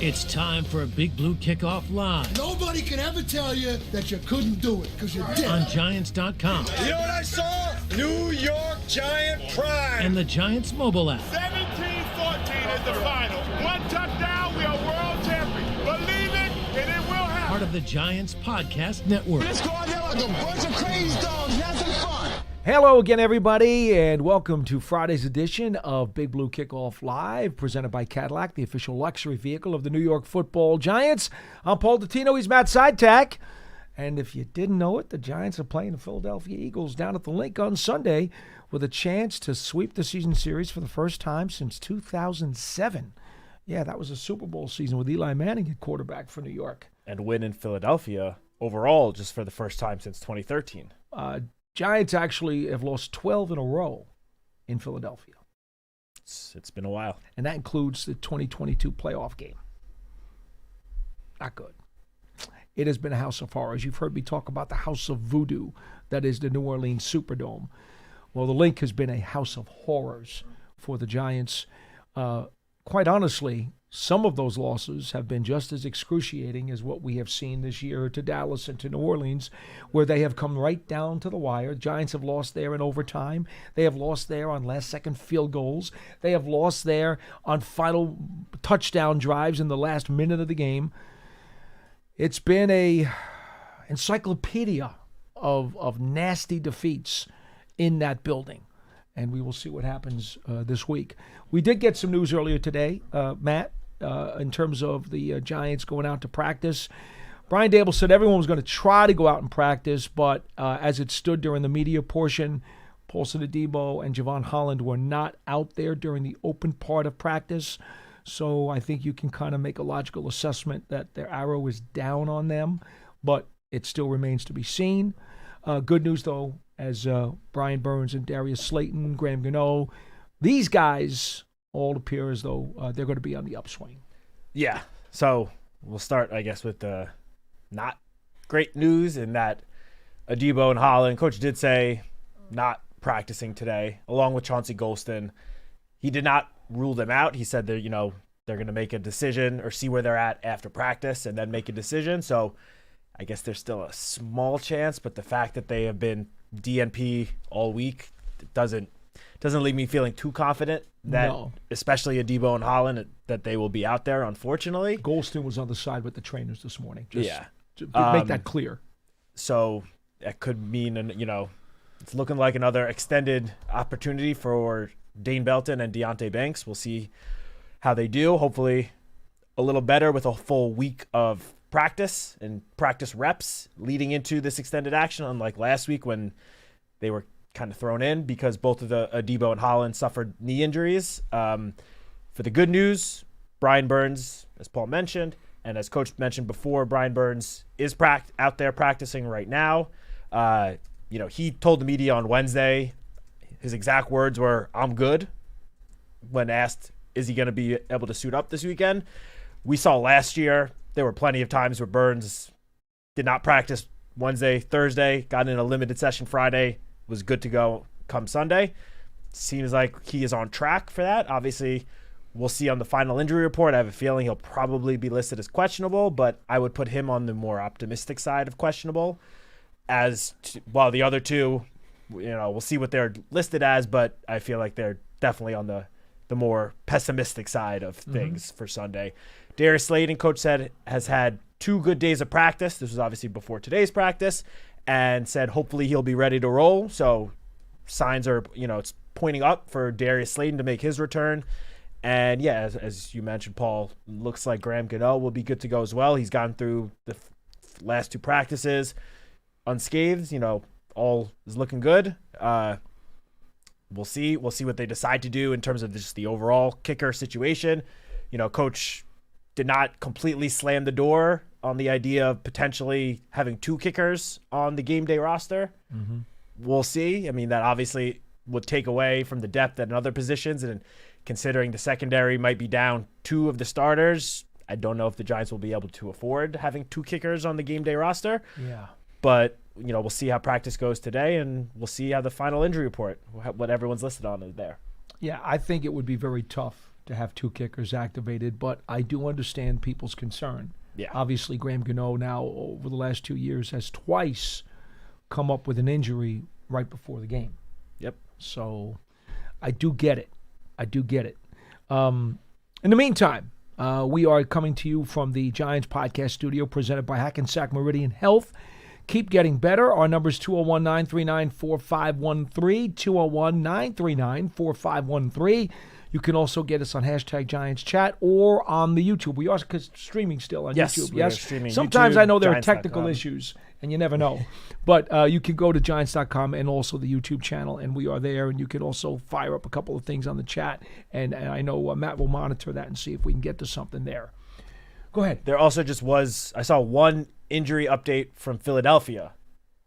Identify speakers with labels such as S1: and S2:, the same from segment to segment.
S1: It's time for a Big Blue Kickoff Live.
S2: Nobody can ever tell you that you couldn't do it, because you did.
S1: On Giants.com.
S3: You know what I saw? New York Giant pride.
S1: And the Giants mobile app.
S4: 17-14 is the final. One touchdown, we are world champions. Believe it, and it will happen.
S1: Part of the Giants Podcast Network.
S5: Let's go out there like a bunch of crazy dogs. Have some fun.
S6: Hello again, everybody, and welcome to Friday's edition of Big Blue Kickoff Live, presented by Cadillac, the official luxury vehicle of the New York Football Giants. I'm Paul Dottino. He's Matt Citak. And if you didn't know it, the Giants are playing the Philadelphia Eagles down at the Link on Sunday with a chance to sweep the season series for the first time since 2007. Yeah, that was a Super Bowl season with Eli Manning at quarterback for New York.
S7: And win in Philadelphia overall just for the first time since 2013.
S6: Giants actually have lost 12 in a row in Philadelphia.
S7: It's been a while.
S6: And that includes the 2022 playoff game. Not good. It has been a house of horrors. You've heard me talk about the house of voodoo that is the New Orleans Superdome. Well, the Link has been a house of horrors for the Giants. Quite honestly, some of those losses have been just as excruciating as what we have seen this year to Dallas and to New Orleans, where they have come right down to the wire. Giants have lost there in overtime. They have lost there on last-second field goals. They have lost there on final touchdown drives in the last minute of the game. It's been a encyclopedia of nasty defeats in that building, and we will see what happens this week. We did get some news earlier today, Matt, in terms of the Giants going out to practice. Brian Dable said everyone was going to try to go out and practice, but as it stood during the media portion, Paulson Adebo and Javon Holland were not out there during the open part of practice. So I think you can kind of make a logical assessment that their arrow is down on them, but it still remains to be seen. Good news, though, as Brian Burns and Darius Slayton, Graham Gano, these guys all appear as though they're going to be on the upswing.
S7: Yeah, so we'll start, I guess, with the not great news in that Adebo and Holland, Coach did say not practicing today, along with Chauncey Golston. He did not rule them out. He said they're going to make a decision or see where they're at after practice and then make a decision. So I guess there's still a small chance, but the fact that they have been DNP all week doesn't leave me feeling too confident that, especially Adebo and Holland, that they will be out there, unfortunately.
S6: Golston was on the side with the trainers this morning. Just to make that clear.
S7: So that could mean, it's looking like another extended opportunity for Dane Belton and Deonte Banks. We'll see how they do. Hopefully a little better with a full week of practice and practice reps leading into this extended action, unlike last week when they were kind of thrown in because both of the Adebo and Holland suffered knee injuries. For the good news, Brian Burns, as Paul mentioned, and as Coach mentioned before, Brian Burns is out there practicing right now. He told the media on Wednesday, his exact words were, "I'm good," when asked, is he going to be able to suit up this weekend? We saw last year, there were plenty of times where Burns did not practice Wednesday, Thursday, got in a limited session Friday, was good to go come Sunday. Seems like he is on track for that. Obviously, we'll see on the final injury report. I have a feeling he'll probably be listed as questionable, but I would put him on the more optimistic side of questionable. While the other two, we'll see what they're listed as, but I feel like they're definitely on the more pessimistic side of things for Sunday. Darius Slayton, Coach said, has had 2 good days of practice. This was obviously before today's practice, and said hopefully he'll be ready to roll. So signs are, it's pointing up for Darius Slayton to make his return. And yeah, as you mentioned, Paul, looks like Graham Gano will be good to go as well. He's gone through the last 2 practices unscathed. All is looking good. We'll see what they decide to do in terms of just the overall kicker situation. Coach did not completely slam the door on the idea of potentially having 2 kickers on the game day roster. We'll see. I mean, that obviously would take away from the depth at other positions, and considering the secondary might be down 2 of the starters, I don't know if the Giants will be able to afford having 2 kickers on the game day roster.
S6: Yeah.
S7: But, we'll see how practice goes today, and we'll see how the final injury report, what everyone's listed on is there.
S6: Yeah, I think it would be very tough to have 2 kickers activated, but I do understand people's concern.
S7: Yeah.
S6: Obviously, Graham Gano now over the last 2 years has twice come up with an injury right before the game.
S7: Yep.
S6: So I do get it. In the meantime, we are coming to you from the Giants podcast studio presented by Hackensack Meridian Health. Keep getting better. Our number is 201-939-4513, 201-939-4513. You can also get us on #GiantsChat or on the YouTube. We are streaming still on YouTube.
S7: We are streaming
S6: Sometimes
S7: YouTube,
S6: I know there are
S7: Giants.com.
S6: technical issues, and you never know. But you can go to Giants.com and also the YouTube channel, and we are there. And you can also fire up a couple of things on the chat. And I know Matt will monitor that and see if we can get to something there. Go ahead.
S7: There also just was, I saw one injury update from Philadelphia,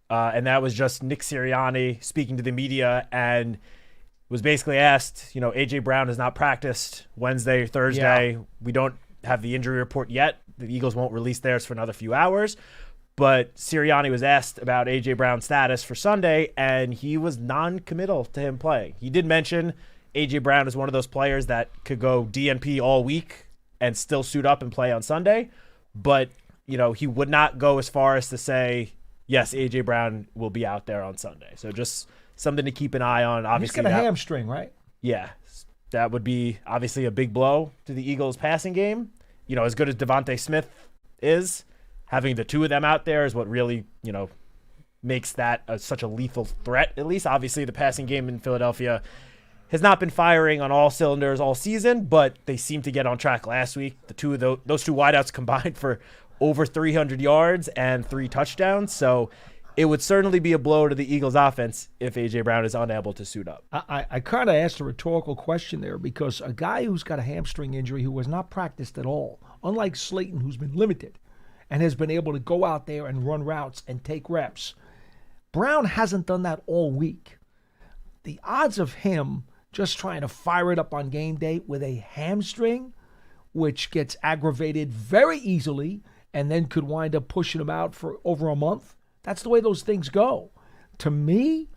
S7: and that was just Nick Sirianni speaking to the media and was basically asked, A.J. Brown has not practiced Wednesday or Thursday. Yeah. We don't have the injury report yet. The Eagles won't release theirs for another few hours. But Sirianni was asked about A.J. Brown's status for Sunday, and he was non-committal to him playing. He did mention A.J. Brown is one of those players that could go DNP all week and still suit up and play on Sunday. But, he would not go as far as to say, yes, A.J. Brown will be out there on Sunday. So just something to keep an eye on. Obviously,
S6: he's got a hamstring, right?
S7: Yeah, that would be obviously a big blow to the Eagles' passing game. As good as Devontae Smith is, having the two of them out there is what really, makes that such a lethal threat. At least, obviously, the passing game in Philadelphia has not been firing on all cylinders all season, but they seemed to get on track last week. The two of those two wideouts combined for over 300 yards and 3 touchdowns. So it would certainly be a blow to the Eagles' offense if A.J. Brown is unable to suit up.
S6: I kind of asked a rhetorical question there because a guy who's got a hamstring injury who has not practiced at all, unlike Slayton, who's been limited and has been able to go out there and run routes and take reps, Brown hasn't done that all week. The odds of him just trying to fire it up on game day with a hamstring, which gets aggravated very easily and then could wind up pushing him out for over a month, that's the way those things go. To me,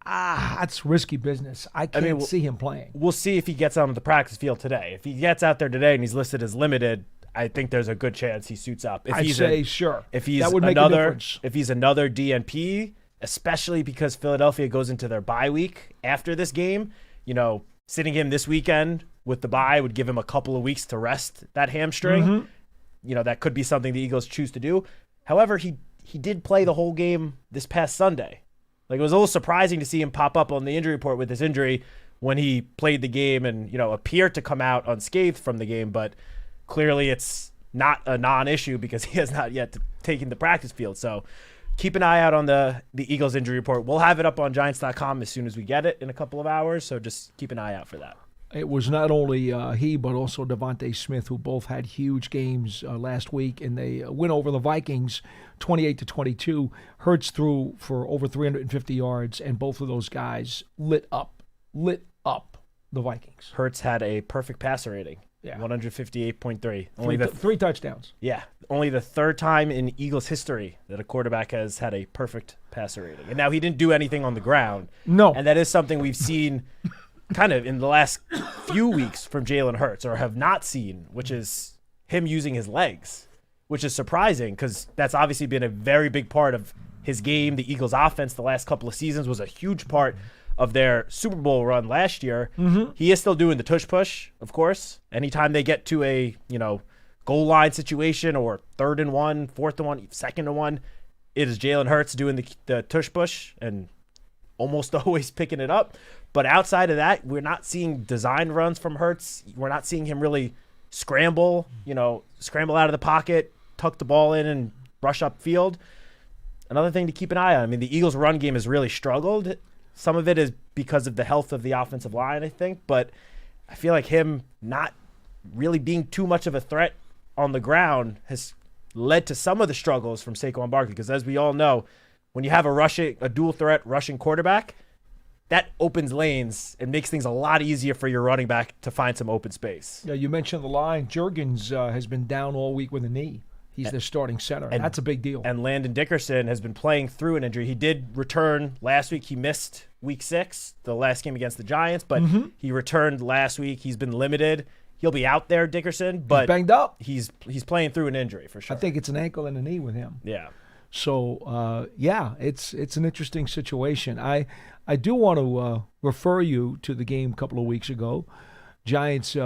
S6: that's risky business. I can't see him playing.
S7: We'll see if he gets on the practice field today. If he gets out there today and he's listed as limited, I think there's a good chance he suits up.
S6: I'd say sure.
S7: If he's
S6: that would make a difference.
S7: If he's another DNP, especially because Philadelphia goes into their bye week after this game, sitting him this weekend with the bye would give him a couple of weeks to rest that hamstring. Mm-hmm. That could be something the Eagles choose to do. However, he did play the whole game this past Sunday. It was a little surprising to see him pop up on the injury report with his injury when he played the game and, appeared to come out unscathed from the game. But clearly it's not a non-issue because he has not yet taken the practice field. So keep an eye out on the Eagles injury report. We'll have it up on Giants.com as soon as we get it in a couple of hours. So just keep an eye out for that.
S6: It was not only he, but also Devontae Smith, who both had huge games last week, and they win over the Vikings 28-22. Hurts threw for over 350 yards, and both of those guys lit up the Vikings.
S7: Hurts had a perfect passer rating, 158.3. Only
S6: three touchdowns.
S7: Yeah, only the third time in Eagles history that a quarterback has had a perfect passer rating. And now he didn't do anything on the ground.
S6: No.
S7: And that is something we've seen kind of in the last few weeks from Jalen Hurts, or have not seen, which is him using his legs, which is surprising because that's obviously been a very big part of his game. The Eagles offense the last couple of seasons was a huge part of their Super Bowl run last year. Mm-hmm. He is still doing the tush push, of course. Anytime they get to a, goal line situation or 3rd and 1, 4th and 1, 2nd and 1, it is Jalen Hurts doing the tush push and almost always picking it up. But outside of that, we're not seeing design runs from Hurts. We're not seeing him really scramble out of the pocket, tuck the ball in, and rush up field. Another thing to keep an eye on. The Eagles' run game has really struggled. Some of it is because of the health of the offensive line, I think. But I feel like him not really being too much of a threat on the ground has led to some of the struggles from Saquon Barkley. Because as we all know, when you have a dual threat rushing quarterback, that opens lanes and makes things a lot easier for your running back to find some open space.
S6: Yeah, you mentioned the line. Juergens has been down all week with a knee. He's their starting center, and that's a big deal.
S7: And Landon Dickerson has been playing through an injury. He did return last week. He missed week 6, the last game against the Giants, but he returned last week. He's been limited. He'll be out there, Dickerson, but
S6: he's banged up.
S7: He's playing through an injury for sure.
S6: I think it's an ankle and a knee with him.
S7: Yeah.
S6: So, it's an interesting situation. I do want to refer you to the game a couple of weeks ago. Giants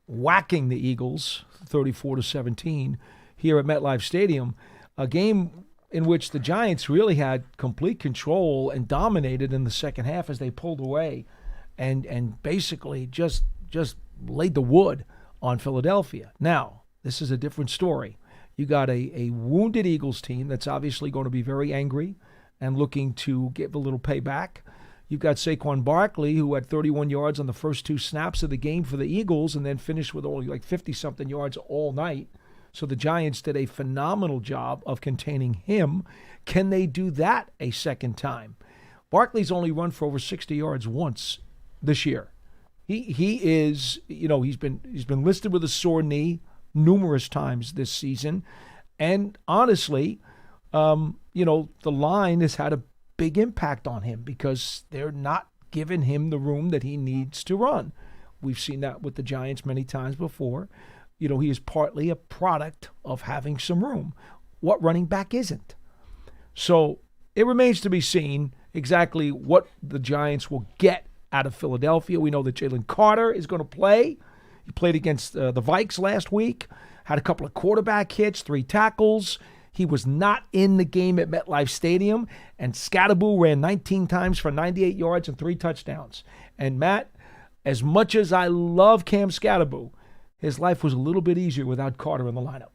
S6: whacking the Eagles 34-17 here at MetLife Stadium, a game in which the Giants really had complete control and dominated in the second half as they pulled away and basically just laid the wood on Philadelphia. Now, this is a different story. You got a wounded Eagles team that's obviously going to be very angry and looking to give a little payback. You've got Saquon Barkley, who had 31 yards on the first 2 snaps of the game for the Eagles and then finished with only like 50-something yards all night. So the Giants did a phenomenal job of containing him. Can they do that a second time? Barkley's only run for over 60 yards once this year. He is, he's been listed with a sore knee numerous times this season. And honestly, the line has had a big impact on him because they're not giving him the room that he needs to run. We've seen that with the Giants many times before. He is partly a product of having some room. What running back isn't? So it remains to be seen exactly what the Giants will get out of Philadelphia. We know that Jalen Carter is going to play. He played against the Vikes last week, had a couple of quarterback hits, 3 tackles. He was not in the game at MetLife Stadium, and Scatteraboo ran 19 times for 98 yards and 3 touchdowns. And Matt, as much as I love Cam Scatteraboo, his life was a little bit easier without Carter in the lineup.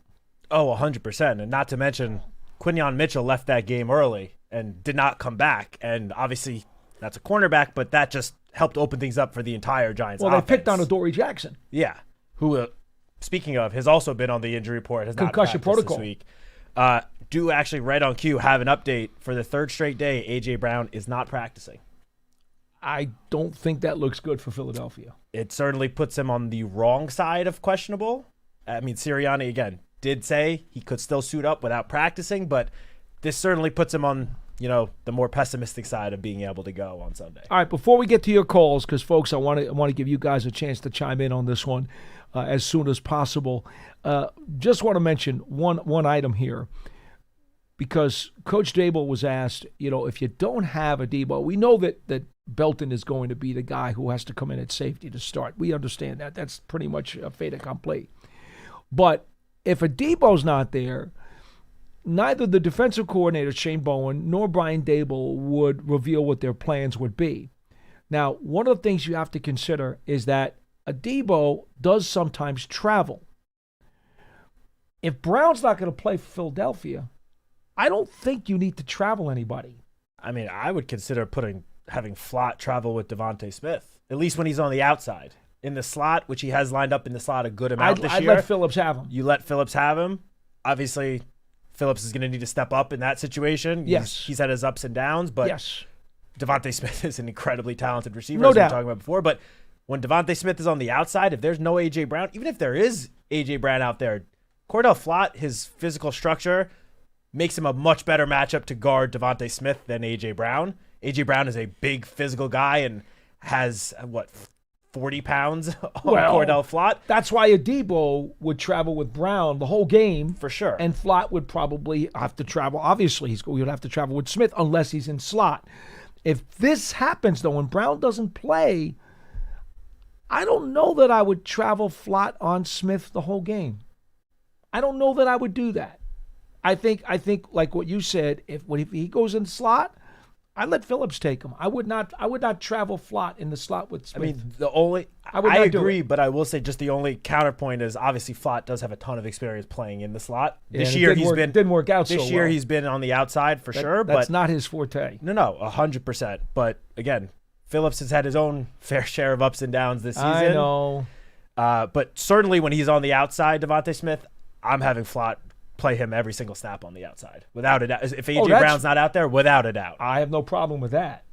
S7: Oh, 100%. And not to mention, Quinyon Mitchell left that game early and did not come back. And obviously, that's a cornerback, but that just helped open things up for the entire Giants offense.
S6: They picked on Adoree Jackson.
S7: Yeah. Who, speaking of, has also been on the injury report, has
S6: concussion
S7: not practiced
S6: protocol
S7: this week. Do actually, right on cue, have an update for the 3rd straight day. A.J. Brown is not practicing.
S6: I don't think that looks good for Philadelphia.
S7: It certainly puts him on the wrong side of questionable. I mean, Sirianni, again, did say he could still suit up without practicing, but this certainly puts him on, the more pessimistic side of being able to go on Sunday.
S6: All right, before we get to your calls, because, folks, I want to give you guys a chance to chime in on this one as soon as possible. Just want to mention one item here, because Coach Dable was asked, if you don't have a Debo, we know that Belton is going to be the guy who has to come in at safety to start. We understand that. That's pretty much a fait accompli. But if a Debo's not there, neither the defensive coordinator, Shane Bowen, nor Brian Dable would reveal what their plans would be. Now, one of the things you have to consider is that a Debo does sometimes travel. If Brown's not going to play for Philadelphia, I don't think you need to travel anybody.
S7: I mean, I would consider having Flott travel with Devontae Smith, at least when he's on the outside. In the slot, which he has lined up in the slot a good amount this year.
S6: I'd let Phillips have him.
S7: You let Phillips have him. Obviously, Phillips is going to need to step up in that situation.
S6: Yes.
S7: He's had his ups and downs, but
S6: yes.
S7: Devontae Smith is an incredibly talented receiver,
S6: no
S7: as we
S6: doubt.
S7: were talking about before. But when Devontae Smith is on the outside, if there's no A.J. Brown, even if there is A.J. Brown out there, Cordell Flott, his physical structure, makes him a much better matchup to guard Devontae Smith than A.J. Brown. A.J. Brown is a big physical guy and has, 40 pounds on Cordell Flott?
S6: That's why a Debo would travel with Brown the whole game.
S7: For sure.
S6: And Flott would probably have to travel. Obviously, he would have to travel with Smith unless he's in slot. If this happens, though, and Brown doesn't play, I don't know that I would travel Flott on Smith the whole game. I don't know that I would do that. I think like what you said, if he goes in slot, I'd let Phillips take him. I would not travel Flott in the slot with Smith.
S7: I mean, I agree, but I will say just the only counterpoint is obviously Flott does have a ton of experience playing in the slot. This year
S6: didn't work out so well.
S7: This year he's been on the outside for sure.
S6: That's not his forte.
S7: No, 100%. But again, Phillips has had his own fair share of ups and downs this season.
S6: I know.
S7: But certainly when he's on the outside, Devontae Smith, I'm having Flott play him every single snap on the outside, without a doubt. If A.J. Brown's not out there, without a doubt.
S6: I have no problem with that.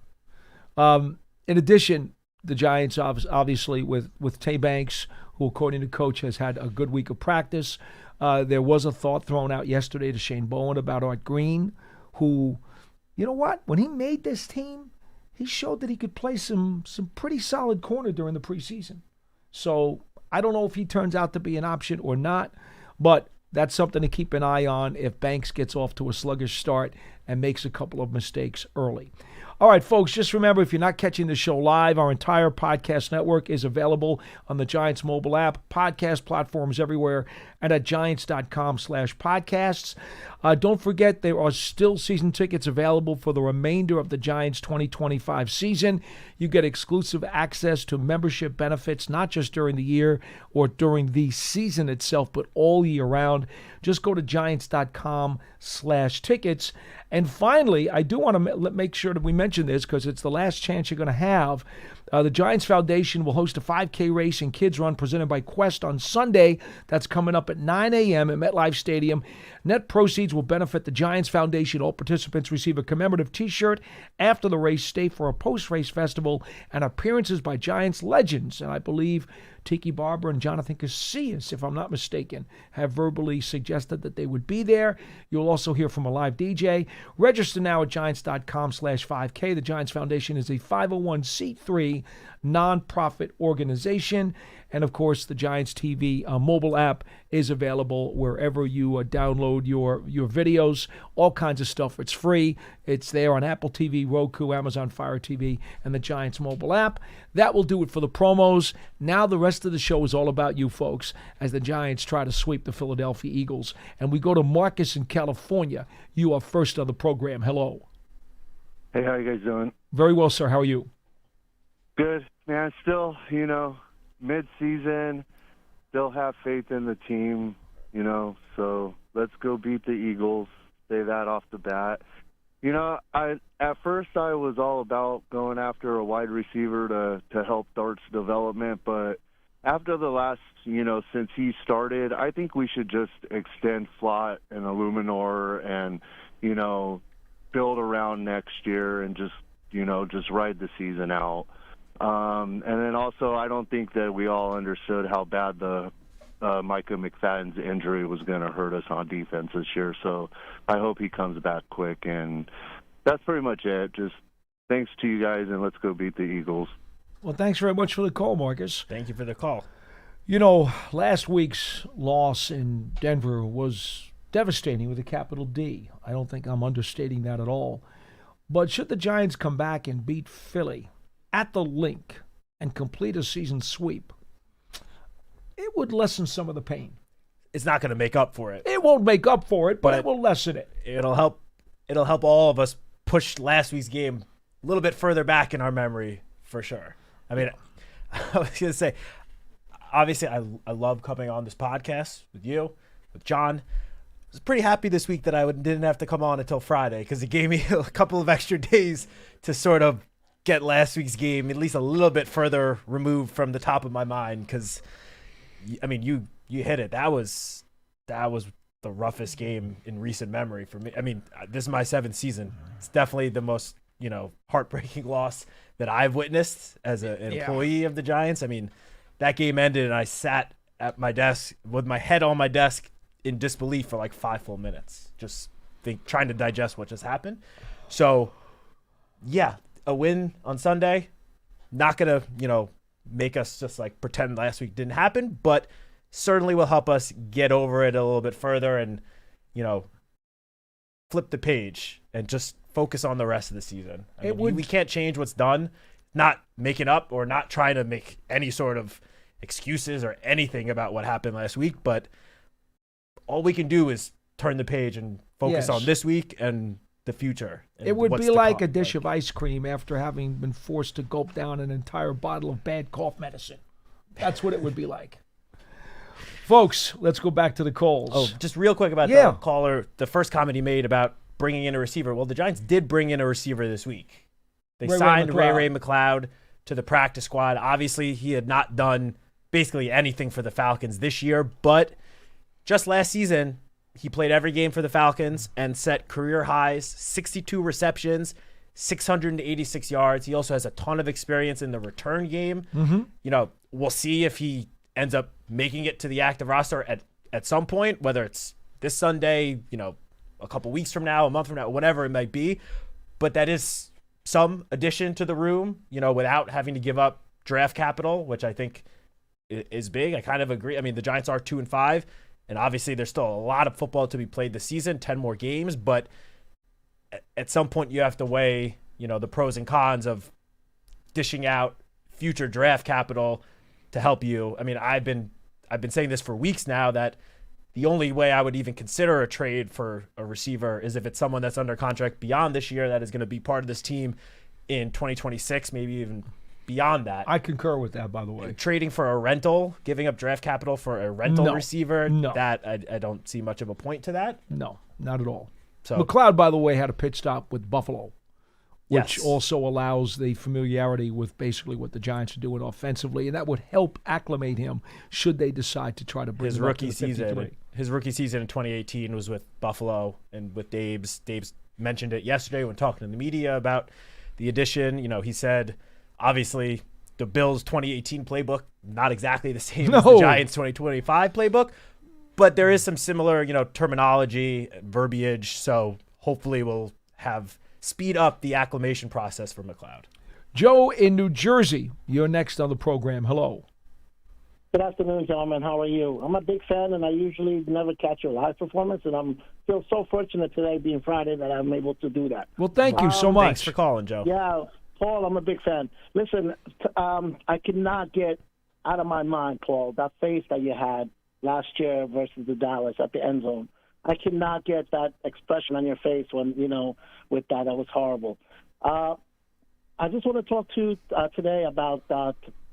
S6: In addition, the Giants, obviously, with Tay Banks, who, according to Coach, has had a good week of practice. There was a thought thrown out yesterday to Shane Bowen about Art Green, who, you know what? When he made this team, he showed that he could play some pretty solid corner during the preseason. So I don't know if he turns out to be an option or not, but that's something to keep an eye on if Banks gets off to a sluggish start and makes a couple of mistakes early. All right, folks, just remember, if you're not catching the show live, our entire podcast network is available on the Giants mobile app, podcast platforms everywhere, and at giants.com/podcasts. Don't forget, there are still season tickets available for the remainder of the Giants 2025 season. You get exclusive access to membership benefits, not just during the year or during the season itself, but all year round. Just go to giants.com/tickets. And finally, I do want to make sure that we mention this because it's the last chance you're going to have. The Giants Foundation will host a 5K race and kids run presented by Quest on Sunday. That's coming up at 9 a.m. at MetLife Stadium. Net proceeds will benefit the Giants Foundation. All participants receive a commemorative T-shirt after the race, stay for a post-race festival, and appearances by Giants legends. And I believe Tiki Barber and Jonathan Casillas, if I'm not mistaken, have verbally suggested that they would be there. You'll also hear from a live DJ. Register now at giants.com/5K. The Giants Foundation is a 501c3 nonprofit organization. And, of course, the Giants TV mobile app is available wherever you download your videos, all kinds of stuff. It's free. It's there on Apple TV, Roku, Amazon Fire TV, and the Giants mobile app. That will do it for the promos. Now the rest of the show is all about you folks as the Giants try to sweep the Philadelphia Eagles. And we go to Marcus in California. You are first on the program. Hello.
S8: Hey, how you guys doing?
S6: Very well, sir. How are you?
S8: Good. Man, still, mid-season, still have faith in the team, so let's go beat the Eagles. Say that off the bat. At first I was all about going after a wide receiver to help Dart's development, but after the last, since he started, I think we should just extend Flott and Illuminor and, build around next year and just ride the season out. And then also, I don't think that we all understood how bad the Micah McFadden's injury was going to hurt us on defense this year. So I hope he comes back quick. And that's pretty much it. Just thanks to you guys, and let's go beat the Eagles.
S6: Well, thanks very much for the call, Marcus.
S7: Thank you for the call.
S6: Last week's loss in Denver was devastating with a capital D. I don't think I'm understating that at all. But should the Giants come back and beat Philly at the Link and complete a season sweep, it would lessen some of the pain.
S7: It's not going to make up for it.
S6: It won't make up for it, but it will lessen it.
S7: It'll help all of us push last week's game a little bit further back in our memory, for sure. I mean, I was going to say, obviously, I love coming on this podcast with you, with John. I was pretty happy this week that I didn't have to come on until Friday because it gave me a couple of extra days to sort of get last week's game at least a little bit further removed from the top of my mind because, I mean, you hit it. That was the roughest game in recent memory for me. I mean, this is my 7th season. It's definitely the most, heartbreaking loss that I've witnessed as an employee of the Giants. I mean, that game ended and I sat at my desk with my head on my desk in disbelief for like 5 full minutes, just trying to digest what just happened. So, yeah, a win on Sunday, not going to, make us just like pretend last week didn't happen, but certainly will help us get over it a little bit further and, flip the page and just focus on the rest of the season. We can't change what's done, not making up or not trying to make any sort of excuses or anything about what happened last week, but all we can do is turn the page and focus on this week and the future.
S6: It would be like a dish of ice cream after having been forced to gulp down an entire bottle of bad cough medicine. That's what it would be like. Folks, let's go back to the calls.
S7: Oh, just real quick about the caller, the first comment he made about bringing in a receiver. Well, the Giants did bring in a receiver this week. They signed Ray McLeod to the practice squad. Obviously, he had not done basically anything for the Falcons this year, but just last season, he played every game for the Falcons and set career highs, 62 receptions, 686 yards. He also has a ton of experience in the return game.
S6: Mm-hmm.
S7: We'll see if he ends up making it to the active roster at some point, whether it's this Sunday, a couple weeks from now, a month from now, whatever it might be. But that is some addition to the room, without having to give up draft capital, which I think is big. I kind of agree. I mean, the Giants are 2-5, and obviously there's still a lot of football to be played this season, 10 more games, but at some point you have to weigh, the pros and cons of dishing out future draft capital to help you. I mean, I've been saying this for weeks now, that the only way I would even consider a trade for a receiver is if it's someone that's under contract beyond this year that is going to be part of this team in 2026, maybe even beyond that.
S6: I concur with that, by the way.
S7: Trading for a rental, giving up draft capital for a rental receiver, that I don't see much of a point to that.
S6: No, not at all.
S7: So
S6: McLeod, by the way, had a pit stop with Buffalo, which
S7: yes,
S6: also allows the familiarity with basically what the Giants are doing offensively, and that would help acclimate him should they decide to try to bring
S7: his
S6: him
S7: rookie
S6: up to the 53.
S7: season. His rookie season in 2018 was with Buffalo and with Dave's. Dave's mentioned it yesterday when talking to the media about the addition. He said, obviously, the Bills' 2018 playbook, not exactly the same as the Giants' 2025 playbook, but there is some similar, terminology, verbiage. So hopefully we'll have speed up the acclimation process for McLeod.
S6: Joe in New Jersey, you're next on the program. Hello.
S9: Good afternoon, gentlemen. How are you? I'm a big fan, and I usually never catch your live performance, and I feel so fortunate today, being Friday, that I'm able to do that.
S6: Well, thank you so much.
S7: Thanks for calling, Joe.
S9: Yeah, Paul, I'm a big fan. Listen, I cannot get out of my mind, Paul, that face that you had last year versus the Dallas at the end zone. I cannot get that expression on your face when, with that. That was horrible. I just want to talk to today about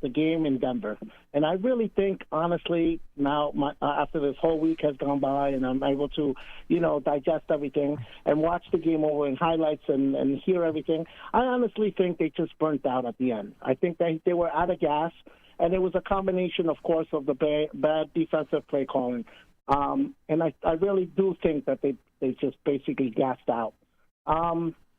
S9: the game in Denver. And I really think, honestly, now after this whole week has gone by and I'm able to, digest everything and watch the game over in highlights and hear everything, I honestly think they just burnt out at the end. I think they were out of gas, and it was a combination, of course, of the bad defensive play calling. And I really do think that they just basically gassed out.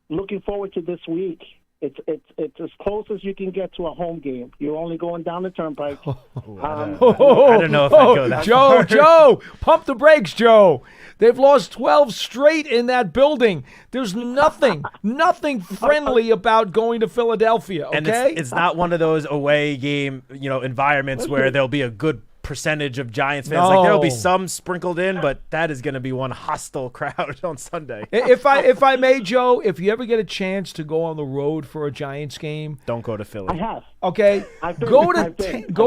S9: Looking forward to this week. It's as close as you can get to a home game. You're only going down the turnpike.
S7: I don't know if I go that far.
S6: Joe, pump the brakes, Joe. They've lost 12 straight in that building. There's nothing friendly about going to Philadelphia, okay?
S7: And it's not one of those away game, environments where there'll be a good percentage of Giants fans. Like, there'll be some sprinkled in, but that is going to be one hostile crowd on Sunday.
S6: If I may, Joe, if you ever get a chance to go on the road for a Giants game,
S7: don't go to Philly.
S9: I have.
S6: Okay, go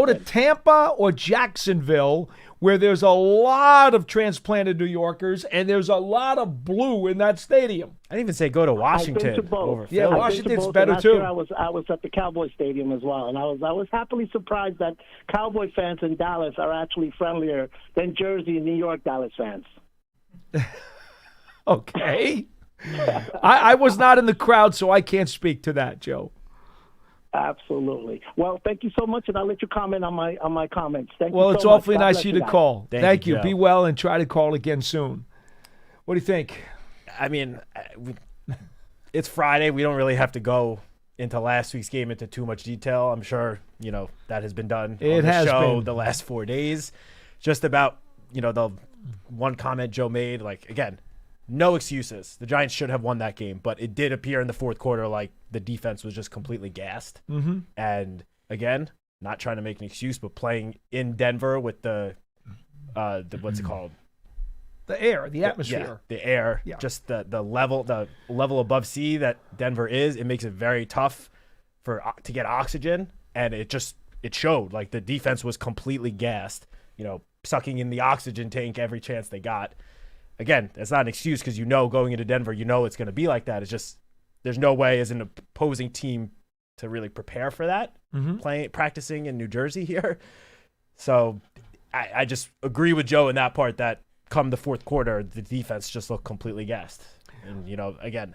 S6: to Tampa or Jacksonville, where there's a lot of transplanted New Yorkers and there's a lot of blue in that stadium.
S7: I'd even say go to Washington over Philly.
S6: Yeah, Washington's better too.
S9: I was at the Cowboy Stadium as well, and I was happily surprised that Cowboy fans in Dallas are actually friendlier than Jersey and New York Dallas fans.
S6: Okay. I was not in the crowd, so I can't speak to that, Joe.
S9: Absolutely. Well, thank you so much, and I'll let you comment on my comments. Thank you so much.
S6: Well, it's awfully nice of you to call. Thank you.
S7: Joe.
S6: Be well and try to call again soon. What do you think?
S7: I mean, it's Friday. We don't really have to go into last week's game into too much detail. I'm sure, that has been done on the show the last 4 days. Just about, the one comment Joe made, again, no excuses. The Giants should have won that game, but it did appear in the fourth quarter like the defense was just completely gassed.
S6: Mm-hmm.
S7: And again, not trying to make an excuse, but playing in Denver with the what's it called?
S6: The air, the atmosphere.
S7: Yeah, the air, just the level above sea that Denver is. It makes it very tough to get oxygen, and it showed. Like, the defense was completely gassed. Sucking in the oxygen tank every chance they got. Again, that's not an excuse because going into Denver, it's going to be like that. It's just there's no way as an opposing team to really prepare for that. Practicing in New Jersey here. So I just agree with Joe in that part that come the fourth quarter, the defense just looked completely gassed. And, again,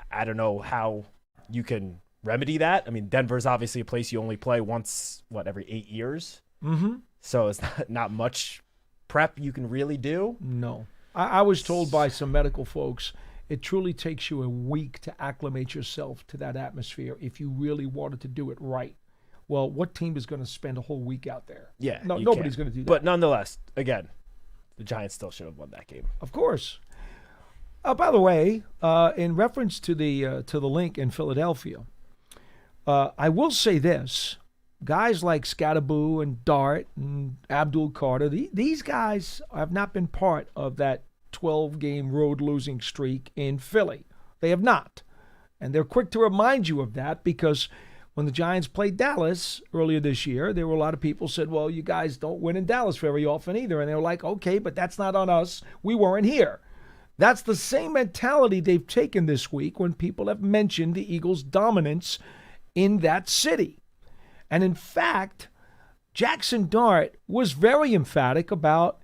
S7: I don't know how you can remedy that. I mean, Denver's obviously a place you only play once, every 8 years?
S6: Mm-hmm.
S7: So it's not much prep you can really do.
S6: No. I was told by some medical folks it truly takes you a week to acclimate yourself to that atmosphere if you really wanted to do it right. Well, what team is going to spend a whole week out there?
S7: Yeah,
S6: No,
S7: you
S6: nobody's
S7: can't.
S6: going to do that.
S7: But nonetheless, again, the Giants still should have won that game.
S6: Of course. By the way, in reference to the link in Philadelphia, I will say this. Guys like Scatterboo and Dart and Abdul Carter, these guys have not been part of that 12-game road losing streak in Philly. They have not. And they're quick to remind you of that because when the Giants played Dallas earlier this year, there were a lot of people said, well, you guys don't win in Dallas very often either. And they were like, okay, but that's not on us. We weren't here. That's the same mentality they've taken this week when people have mentioned the Eagles' dominance in that city. And in fact, Jackson Dart was very emphatic about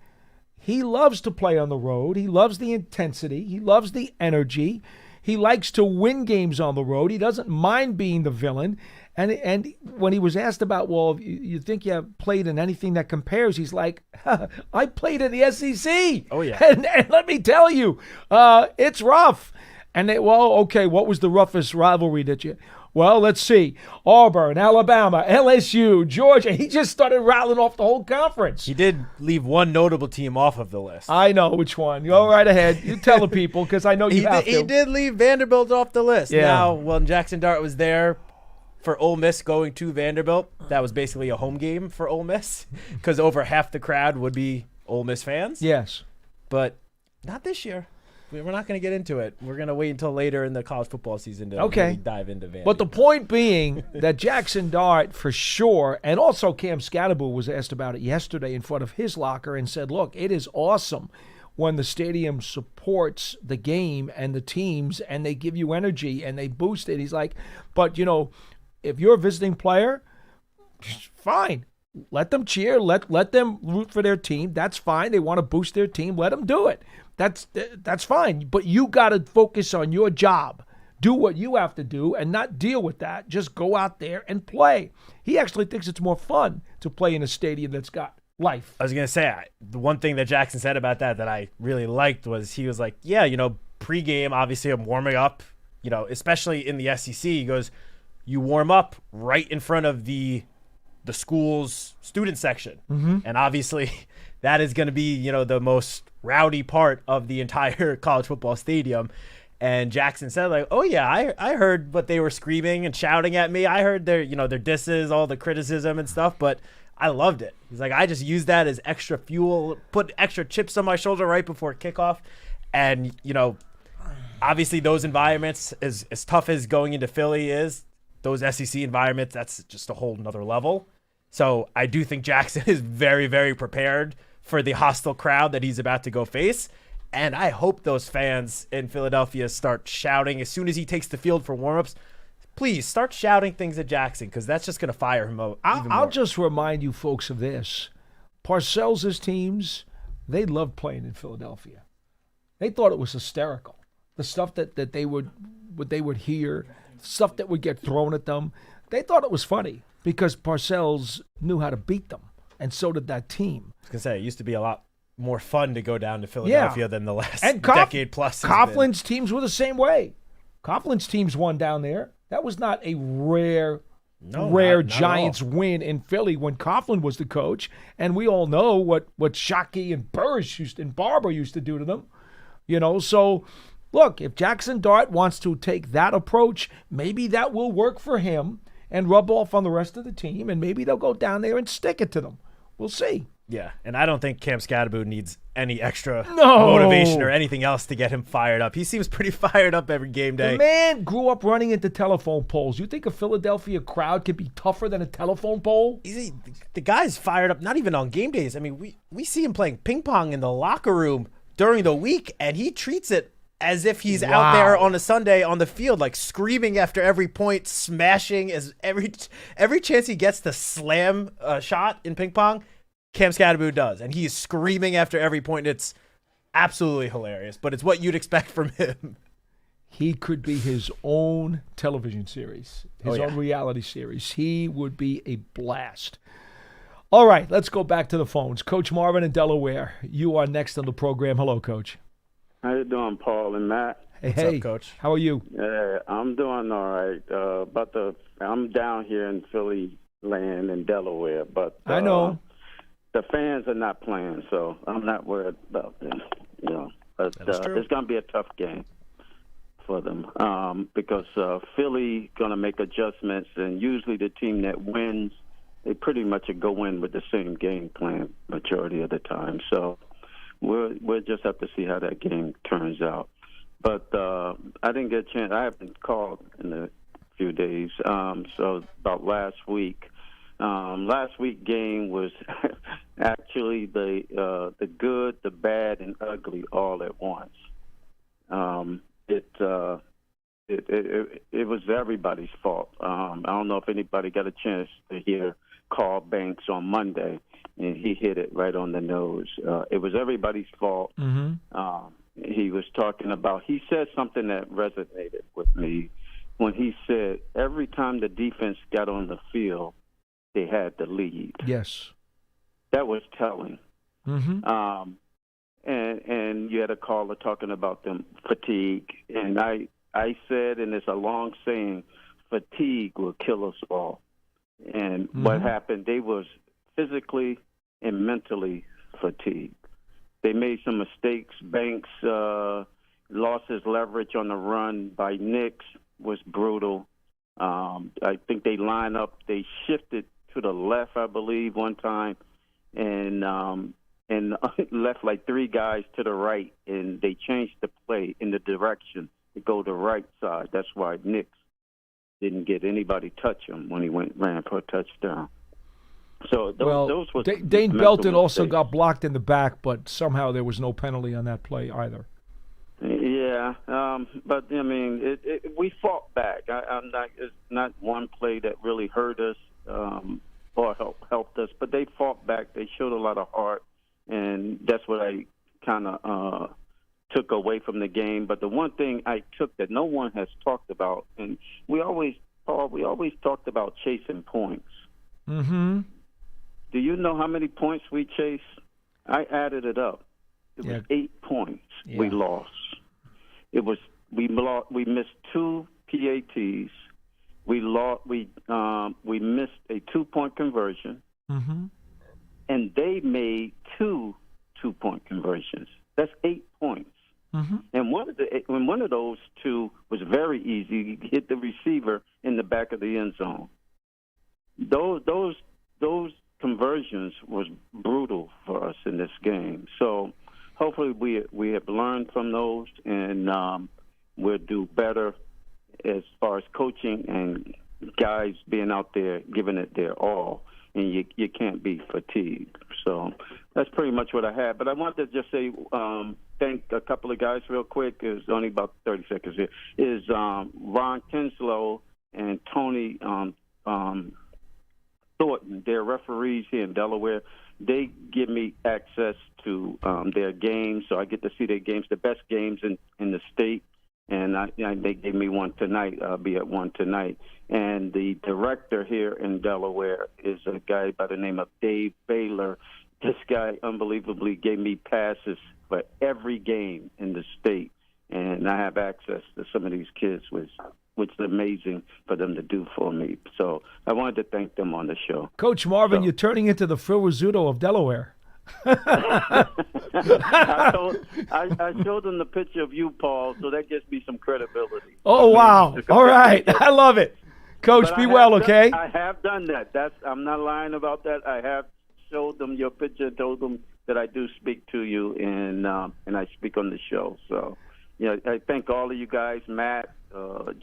S6: he loves to play on the road. He loves the intensity. He loves the energy. He likes to win games on the road. He doesn't mind being the villain. And when he was asked about, well, you think you have played in anything that compares, he's like, I played in the SEC.
S7: Oh, yeah.
S6: And let me tell you, it's rough. And okay, what was the roughest rivalry that you... Well, let's see. Auburn, Alabama, LSU, Georgia. He just started rattling off the whole conference.
S7: He did leave one notable team off of the list.
S6: I know which one. Go right ahead. You tell the people because I know you have to.
S7: He did leave Vanderbilt off the list.
S6: Yeah.
S7: Now, when Jackson Dart was there for Ole Miss going to Vanderbilt, that was basically a home game for Ole Miss because over half the crowd would be Ole Miss fans.
S6: Yes.
S7: But not this year. We're not going to get into it. We're going to wait until later in the college football season to really dive into Vandy.
S6: But the point being that Jackson Dart, for sure, and also Cam Scatterboo was asked about it yesterday in front of his locker and said, look, it is awesome when the stadium supports the game and the teams and they give you energy and they boost it. He's like, but, if you're a visiting player, fine. Let them cheer. Let them root for their team. That's fine. They want to boost their team. Let them do it. That's fine. But you got to focus on your job. Do what you have to do and not deal with that. Just go out there and play. He actually thinks it's more fun to play in a stadium that's got life.
S7: I was going to say, the one thing that Jackson said about that I really liked was he was like, yeah, pregame, obviously I'm warming up, especially in the SEC. He goes, you warm up right in front of the school's student section.
S6: Mm-hmm.
S7: And obviously that is going to be, the most rowdy part of the entire college football stadium. And Jackson said, like, oh, yeah, I heard what they were screaming and shouting at me. I heard their disses, all the criticism and stuff, but I loved it. He's like, I just used that as extra fuel, put extra chips on my shoulder right before kickoff. And, obviously those environments, as tough as going into Philly is, those SEC environments, that's just a whole nother level. So I do think Jackson is very, very prepared for the hostile crowd that he's about to go face. And I hope those fans in Philadelphia start shouting as soon as he takes the field for warmups. Please start shouting things at Jackson because that's just going to fire him out.
S6: I'll just remind you folks of this. Parcells' teams, they loved playing in Philadelphia. They thought it was hysterical. The stuff that they would hear, stuff that would get thrown at them, they thought it was funny because Parcells knew how to beat them, and so did that team.
S7: I was going to say, it used to be a lot more fun to go down to Philadelphia than the last decade plus.
S6: Coughlin's teams were the same way. Coughlin's teams won down there. That was not a rare Giants win in Philly when Coughlin was the coach, and we all know what Shockey and Burris and Barber used to do to them. So look, if Jackson Dart wants to take that approach, maybe that will work for him and rub off on the rest of the team, and maybe they'll go down there and stick it to them. We'll see.
S7: Yeah, and I don't think Cam Scatterboo needs any extra motivation or anything else to get him fired up. He seems pretty fired up every game day.
S6: The man grew up running into telephone poles. You think a Philadelphia crowd can be tougher than a telephone pole?
S7: The guy's fired up, not even on game days. I mean, we see him playing ping pong in the locker room during the week, and he treats it as if he's out there on a Sunday on the field, like screaming after every point, smashing as every chance he gets to slam a shot in ping pong. Cam Scatterboo does, and he's screaming after every point. It's absolutely hilarious, but it's what you'd expect from him.
S6: He could be his own television series, his own reality series. He would be a blast. All right, let's go back to the phones. Coach Marvin in Delaware, you are next on the program. Hello, Coach.
S10: How you doing, Paul and Matt?
S6: What's
S7: up, Coach?
S6: How are you?
S10: Yeah, I'm doing all right. I'm down here in Philly land in Delaware, but
S6: I know.
S10: The fans are not playing, so I'm not worried about them. But it's going to be a tough game for them because Philly going to make adjustments, and usually the team that wins, they pretty much go in with the same game plan majority of the time. So we'll just have to see how that game turns out. But I didn't get a chance. I haven't called in a few days. So about last week. Last week's game was actually the good, the bad, and ugly all at once. It was everybody's fault. I don't know if anybody got a chance to hear Carl Banks on Monday, and he hit it right on the nose. It was everybody's fault. He was talking about. He said something that resonated with me when he said every time the defense got on the field, they had the lead.
S6: Yes.
S10: That was telling.
S6: Mm-hmm.
S10: And you had a caller talking about them fatigue. And I said, and it's a long saying, fatigue will kill us all. And what happened, they was physically and mentally fatigued. They made some mistakes. Banks lost his leverage on the run by Knicks, was brutal. I think they line up, they shifted to the left, I believe, one time, and left like three guys to the right, and they changed the play in the direction to go the right side. That's why Knicks didn't get anybody touch him when he ran for a touchdown. So those were
S6: Dane Belton also got blocked in the back, but somehow there was no penalty on that play either.
S10: Yeah, but I mean, we fought back. It's not one play that really hurt us or helped us, but they fought back. They showed a lot of heart, and that's what I kind of took away from the game. But the one thing I took that no one has talked about, and we always talked about chasing points.
S6: Mm-hmm.
S10: Do you know how many points we chased? I added it up. It was 8 points we lost. It was we missed 2 PATs. We missed a 2-point conversion, and they made 2 2-point conversions. That's 8 points. And one of those 2 was very easy. You hit the receiver in the back of the end zone. Those conversions was brutal for us in this game. So hopefully we have learned from those, and we'll do better as far as coaching and guys being out there giving it their all. And you can't be fatigued. So that's pretty much what I had. But I wanted to just say thank a couple of guys real quick. It's only about 30 seconds here. Is Ron Kinslow and Tony Thornton. They're referees here in Delaware. They give me access to their games, so I get to see their games, the best games in the state. And they gave me one tonight. I'll be at one tonight. And the director here in Delaware is a guy by the name of Dave Baylor. This guy unbelievably gave me passes for every game in the state. And I have access to some of these kids, which is amazing for them to do for me. So I wanted to thank them on the show.
S6: Coach Marvin, you're turning into the Phil Rizzuto of Delaware.
S10: I showed them the picture of you, Paul, so that gives me some credibility.
S6: Oh, wow. All right. I love it. Coach, be well, okay?
S10: I have done that. I'm not lying about that. I have showed them your picture, told them that I do speak to you, and I speak on the show. So, I thank all of you guys, Matt,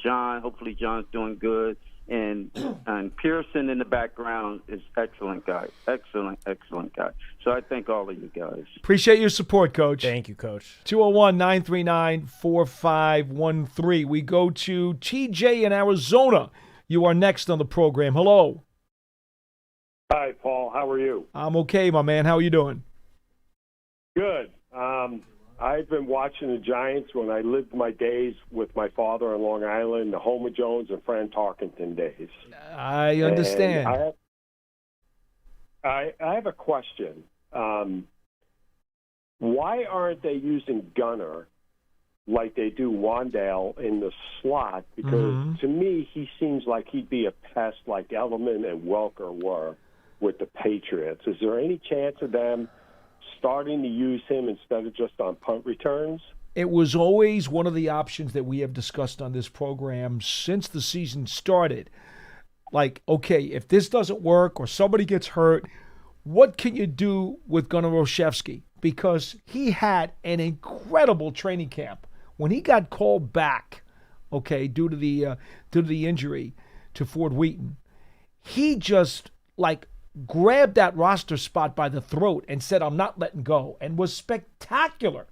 S10: John. Hopefully John's doing good. And Pearson in the background is excellent guy. Excellent guy. So I thank all of you guys.
S6: Appreciate your support, Coach.
S7: Thank you, Coach.
S6: 201-939-4513. We go to TJ in Arizona. You are next on the program. Hello.
S11: Hi, Paul. How are you?
S6: I'm okay, my man. How are you doing?
S11: Good. I've been watching the Giants when I lived my days with my father on Long Island, the Homer Jones and Fran Tarkenton days.
S6: I understand.
S11: I have a question. Why aren't they using Gunner like they do Wandale in the slot, because to me he seems like he'd be a pest like Edelman and Welker were with the Patriots. Is there any chance of them starting to use him instead of just on punt returns?
S6: It was always one of the options that we have discussed on this program since the season started. Like, okay, if this doesn't work or somebody gets hurt, what can you do with Gunnar Olszewski? Because he had an incredible training camp. When he got called back, okay, due to the injury to Ford Wheaton, he just grabbed that roster spot by the throat and said, "I'm not letting go," and was spectacular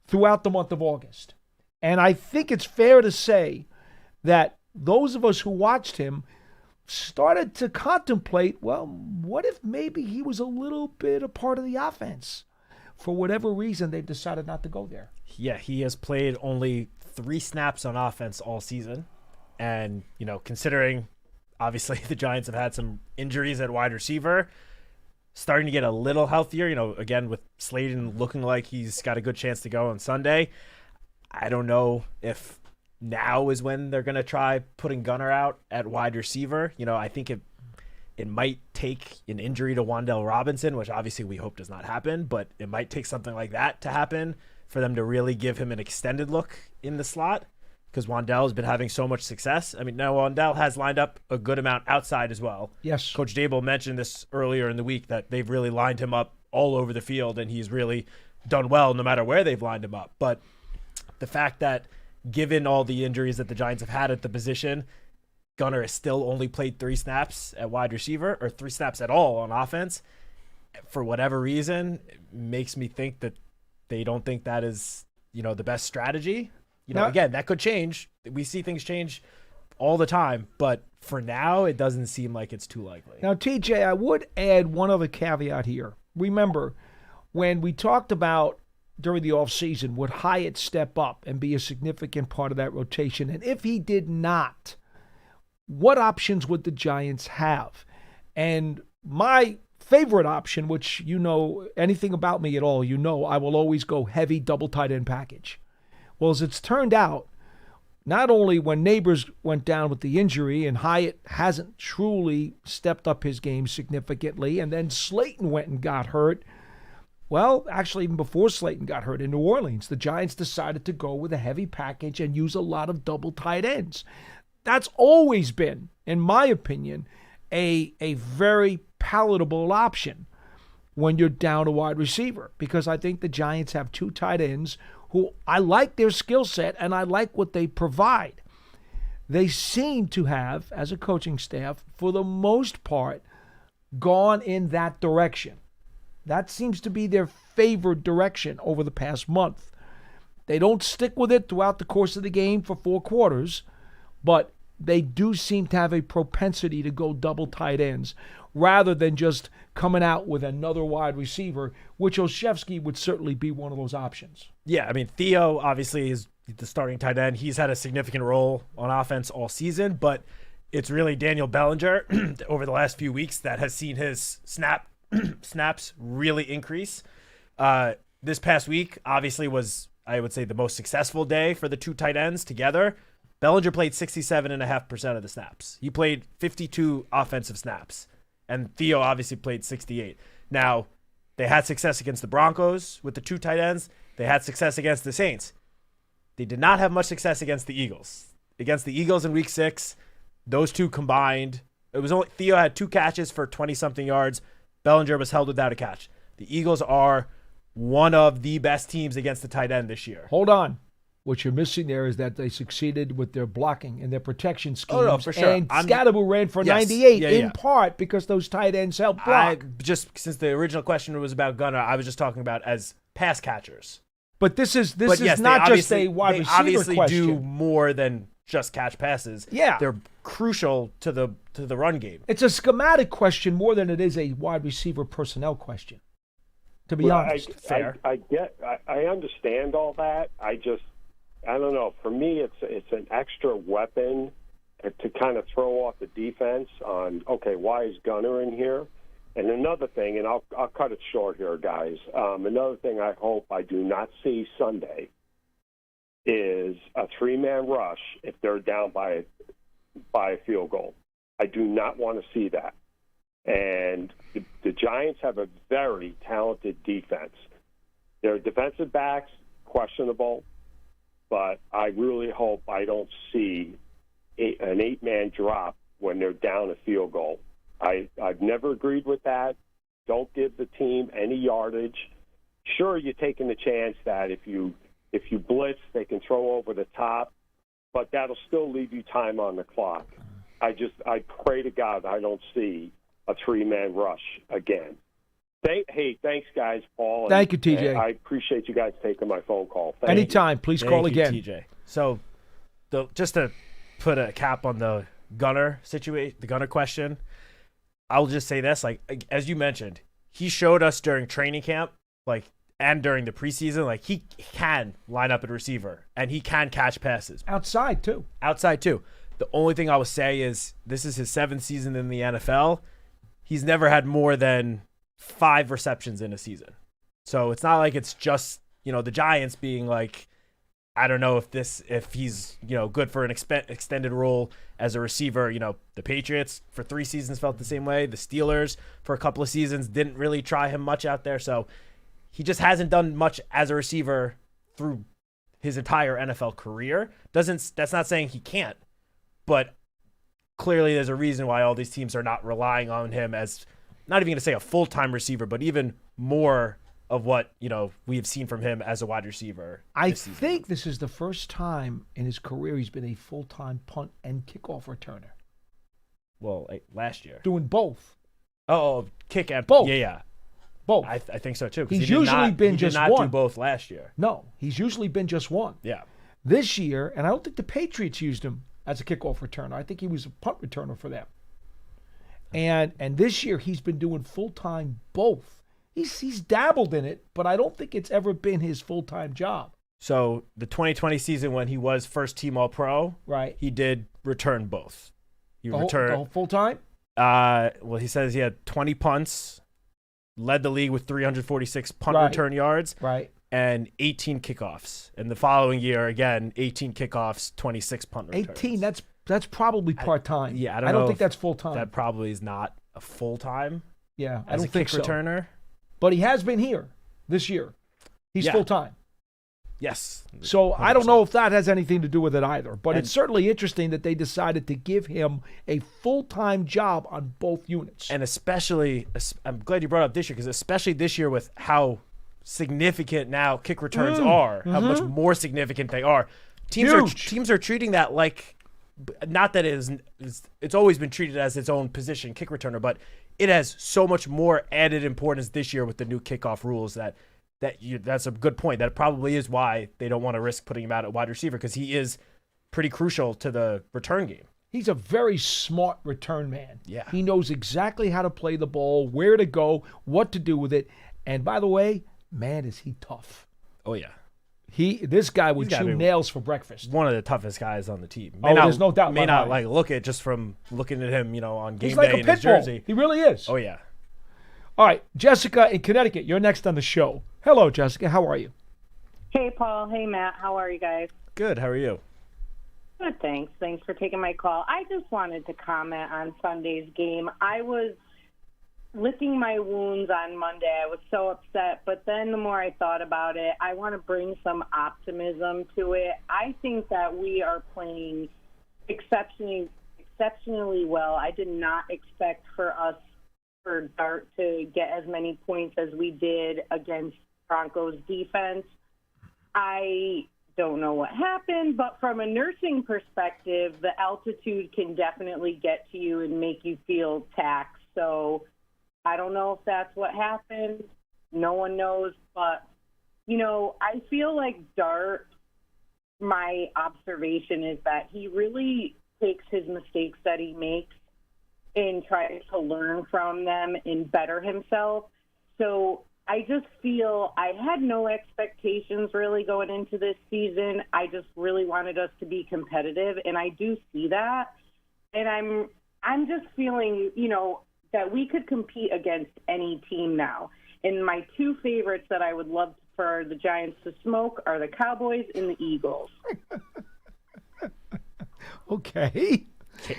S6: throughout the month of August. And I think it's fair to say that those of us who watched him started to contemplate, well, what if maybe he was a little bit a part of the offense? For whatever reason, they've decided not to go there.
S7: Yeah, he has played only 3 snaps on offense all season. And, considering obviously the Giants have had some injuries at wide receiver, starting to get a little healthier, again, with Slayton looking like he's got a good chance to go on Sunday. I don't know if now is when they're going to try putting Gunnar out at wide receiver. I think it might take an injury to Wan'Dale Robinson, which obviously we hope does not happen, but it might take something like that to happen for them to really give him an extended look in the slot, because Wan'Dale has been having so much success. I mean, now Wan'Dale has lined up a good amount outside as well.
S6: Yes.
S7: Coach Dable mentioned this earlier in the week that they've really lined him up all over the field, and he's really done well no matter where they've lined him up. But the fact that given all the injuries that the Giants have had at the position, Gunnar has still only played 3 snaps at wide receiver, or 3 snaps at all on offense, for whatever reason, it makes me think that they don't think that is, the best strategy. Again, that could change. We see things change all the time, but for now, it doesn't seem like it's too likely.
S6: Now, TJ, I would add one other caveat here. Remember, when we talked about during the offseason, would Hyatt step up and be a significant part of that rotation? And if he did not, what options would the Giants have? And my favorite option, which anything about me at all, I will always go heavy double tight end package. Well, as it's turned out, not only when Neighbors went down with the injury and Hyatt hasn't truly stepped up his game significantly, and then Slayton went and got hurt. Well, actually, even before Slayton got hurt in New Orleans, the Giants decided to go with a heavy package and use a lot of double tight ends. That's always been, in my opinion, a very palatable option when you're down a wide receiver, because I think the Giants have 2 tight ends who I like their skill set and I like what they provide. They seem to have, as a coaching staff, for the most part, gone in that direction. That seems to be their favored direction over the past month. They don't stick with it throughout the course of the game for 4 quarters, but they do seem to have a propensity to go double tight ends rather than just coming out with another wide receiver, which Olszewski would certainly be one of those options.
S7: Yeah, I mean, Theo obviously is the starting tight end. He's had a significant role on offense all season, but it's really Daniel Bellinger over the last few weeks that has seen his snaps really increase. This past week obviously was, I would say, the most successful day for the 2 tight ends together. Bellinger played 67.5% of the snaps. He played 52 offensive snaps, and Theo obviously played 68. Now, they had success against the Broncos with the 2 tight ends. They had success against the Saints. They did not have much success against the Eagles. Against the Eagles in Week 6, those 2 combined, it was only Theo had 2 catches for 20-something yards. Bellinger was held without a catch. The Eagles are one of the best teams against the tight end this year.
S6: Hold on. What you're missing there is that they succeeded with their blocking and their protection schemes.
S7: Oh, no, for sure.
S6: And Scatterbo ran for 98 in part because those tight ends helped block.
S7: Just since the original question was about Gunnar, I was just talking about as pass catchers.
S6: But this is not just a wide receiver question.
S7: They obviously do more than just catch passes.
S6: Yeah.
S7: They're crucial to the run game.
S6: It's a schematic question more than it is a wide receiver personnel question, to be honest.
S11: Fair. I understand all that. I don't know. For me, it's an extra weapon to kind of throw off the defense on, okay, why is Gunnar in here? And another thing, and I'll cut it short here, guys. Another thing I hope I do not see Sunday is a three-man rush if they're down by a field goal. I do not want to see that. And the Giants have a very talented defense. Their defensive backs, questionable, but I really hope I don't see an eight-man drop when they're down a field goal. I've never agreed with that. Don't give the team any yardage. Sure, you're taking the chance that if you blitz, they can throw over the top, but that'll still leave you time on the clock. I pray to God I don't see a three-man rush again. Thanks, guys, Paul.
S6: Thank you, TJ.
S11: I appreciate you guys taking my phone call.
S6: Anytime. Please call again.
S7: TJ. So, just to put a cap on the Gunner situation, the Gunner question, I'll just say this: like as you mentioned, he showed us during training camp, and during the preseason, he can line up at receiver and he can catch passes
S6: outside too.
S7: The only thing I will say is this is his 7th season in the NFL. He's never had more than 5 receptions in a season. So it's not like it's just, the Giants being like, I don't know if he's, good for an extended role as a receiver. The Patriots for 3 seasons felt the same way. The Steelers for a couple of seasons didn't really try him much out there. So he just hasn't done much as a receiver through his entire NFL career. That's not saying he can't, but clearly there's a reason why all these teams are not relying on him as, not even going to say a full-time receiver, but even more of what, we have seen from him as a wide receiver.
S6: I think this is the first time in his career he's been a full-time punt and kickoff returner.
S7: Well, last year.
S6: Doing both.
S7: Oh, kick and
S6: both.
S7: Yeah.
S6: Both.
S7: I think so too.
S6: He's usually been just one.
S7: He did not do both last year.
S6: No, he's usually been just one.
S7: Yeah.
S6: This year, and I don't think the Patriots used him as a kickoff returner. I think he was a punt returner for them. And this year he's been doing full-time both. He's dabbled in it, but I don't think it's ever been his full-time job.
S7: So the 2020 season when he was first team All-Pro,
S6: right? He
S7: did return both. He
S6: returned the whole full-time?
S7: Well, he says he had 20 punts, led the league with 346 punt return yards, and 18 kickoffs. And the following year, again, 18 kickoffs, 26 punt returns.
S6: 18, that's probably part-time.
S7: I don't
S6: think that's full-time.
S7: That probably is not a full-time.
S6: Yeah, I don't think so.
S7: Returner.
S6: But he has been here this year. He's full-time.
S7: Yes.
S6: So 100%. I don't know if that has anything to do with it either. But it's certainly interesting that they decided to give him a full-time job on both units.
S7: And especially, I'm glad you brought up this year, because especially this year with how significant now kick returns are, how much more significant they are. Teams are treating that like, not that it's always been treated as its own position, kick returner, but it has so much more added importance this year with the new kickoff rules that's a good point. That probably is why they don't want to risk putting him out at wide receiver, because he is pretty crucial to the return game.
S6: He's a very smart return man.
S7: Yeah.
S6: He knows exactly how to play the ball, where to go, what to do with it. And by the way, man, is he tough.
S7: Oh, yeah.
S6: This guy would chew nails for breakfast.
S7: One of the toughest guys on the team.
S6: There's no doubt.
S7: May not look at just from looking at him, on game
S6: day
S7: in his jersey.
S6: He really is.
S7: Oh yeah.
S6: All right, Jessica in Connecticut, you're next on the show. Hello, Jessica. How are you?
S12: Hey, Paul. Hey, Matt. How are you guys?
S7: Good. How are you?
S12: Good. Thanks. Thanks for taking my call. I just wanted to comment on Sunday's game. I was licking my wounds on Monday. I was so upset, but then the more I thought about it, I want to bring some optimism to it. I think that we are playing exceptionally well. I did not expect for Dart to get as many points as we did against Broncos defense. I don't know what happened, but from a nursing perspective, the altitude can definitely get to you and make you feel taxed. So I don't know if that's what happened. No one knows. But, I feel like Dart, my observation is that he really takes his mistakes that he makes and tries to learn from them and better himself. So I just feel I had no expectations really going into this season. I just really wanted us to be competitive, and I do see that. And I'm just feeling, that we could compete against any team now. And my two favorites that I would love to for the Giants to smoke are the Cowboys and the Eagles.
S6: Okay.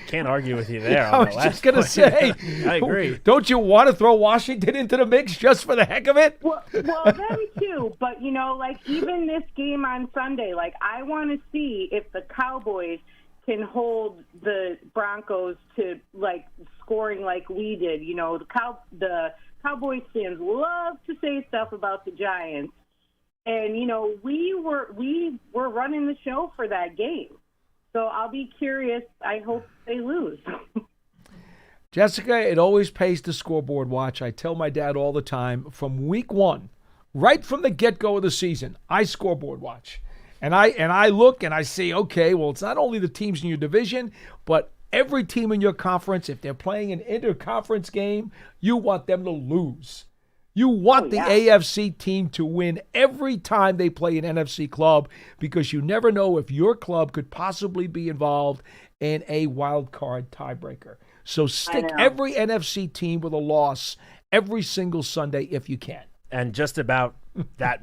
S7: Can't argue with you there.
S6: I was just going to say,
S7: I agree.
S6: Don't you want to throw Washington into the mix just for the heck of it?
S12: Well, them too. But, like, even this game on Sunday, like, I want to see if the Cowboys can hold the Broncos to, like, scoring like we did. The Cowboys fans love to say stuff about the Giants. And, we were running the show for that game. So I'll be curious. I hope they lose.
S6: Jessica, it always pays to scoreboard watch. I tell my dad all the time, from week one, right from the get-go of the season, I scoreboard watch. And I look and I see, okay, well, it's not only the teams in your division, but every team in your conference. If they're playing an interconference game, you want them to lose. You want the AFC team to win every time they play an NFC club, because you never know if your club could possibly be involved in a wild card tiebreaker. So stick every NFC team with a loss every single Sunday if you can.
S7: And just about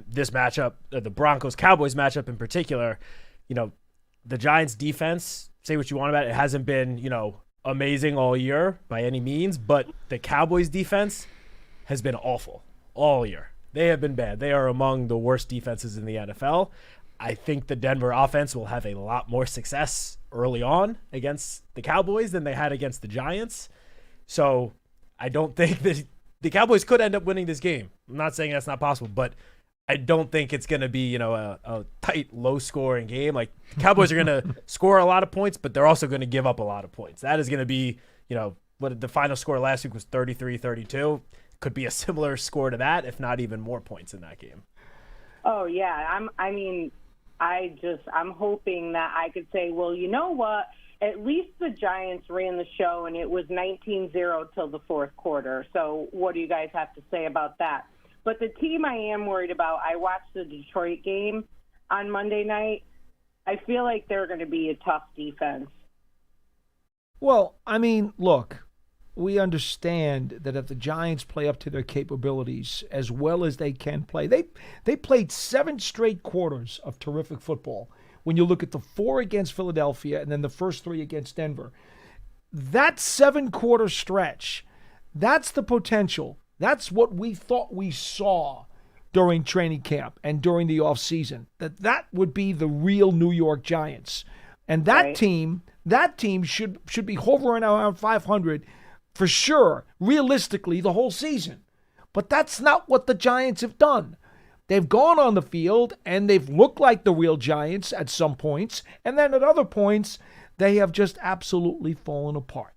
S7: this matchup, the Broncos-Cowboys matchup in particular, the Giants' defense, say what you want about it, hasn't been, amazing all year by any means, but the Cowboys' defense has been awful all year. They have been bad. They are among the worst defenses in the NFL. I think the Denver offense will have a lot more success early on against the Cowboys than they had against the Giants. So I don't think that the Cowboys could end up winning this game. I'm not saying that's not possible, but I don't think it's going to be, a tight, low-scoring game. Like, the Cowboys are going to score a lot of points, but they're also going to give up a lot of points. That is going to be, what the final score last week was 33-32. Could be a similar score to that, if not even more points in that game.
S12: Oh, yeah. I'm hoping that I could say, well, you know what? At least the Giants ran the show, and it was 19-0 till the fourth quarter. So what do you guys have to say about that? But the team I am worried about, I watched the Detroit game on Monday night. I feel like they're going to be a tough defense.
S6: Well, look, we understand that if the Giants play up to their capabilities as well as they can play, they played 7 straight quarters of terrific football. When you look at the 4 against Philadelphia and then the first 3 against Denver, that 7-quarter stretch, that's the potential. That's what we thought we saw during training camp and during the offseason, that would be the real New York Giants. And that team should be hovering around 500 for sure, realistically, the whole season. But that's not what the Giants have done. They've gone on the field, and they've looked like the real Giants at some points, and then at other points, they have just absolutely fallen apart.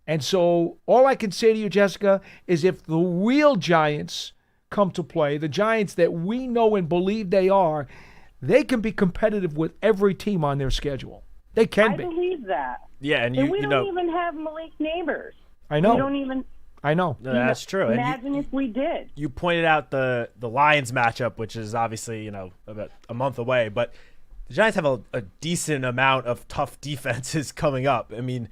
S6: And so all I can say to you, Jessica, is if the real Giants come to play, the Giants that we know and believe they are, they can be competitive with every team on their schedule. They can be.
S12: I believe that.
S7: Yeah, and
S12: we don't even have Malik Neighbors.
S6: I know.
S12: We don't even.
S6: I know.
S7: No, that's true.
S12: Imagine if we did.
S7: You pointed out the Lions matchup, which is obviously about a month away, but the Giants have a decent amount of tough defenses coming up. The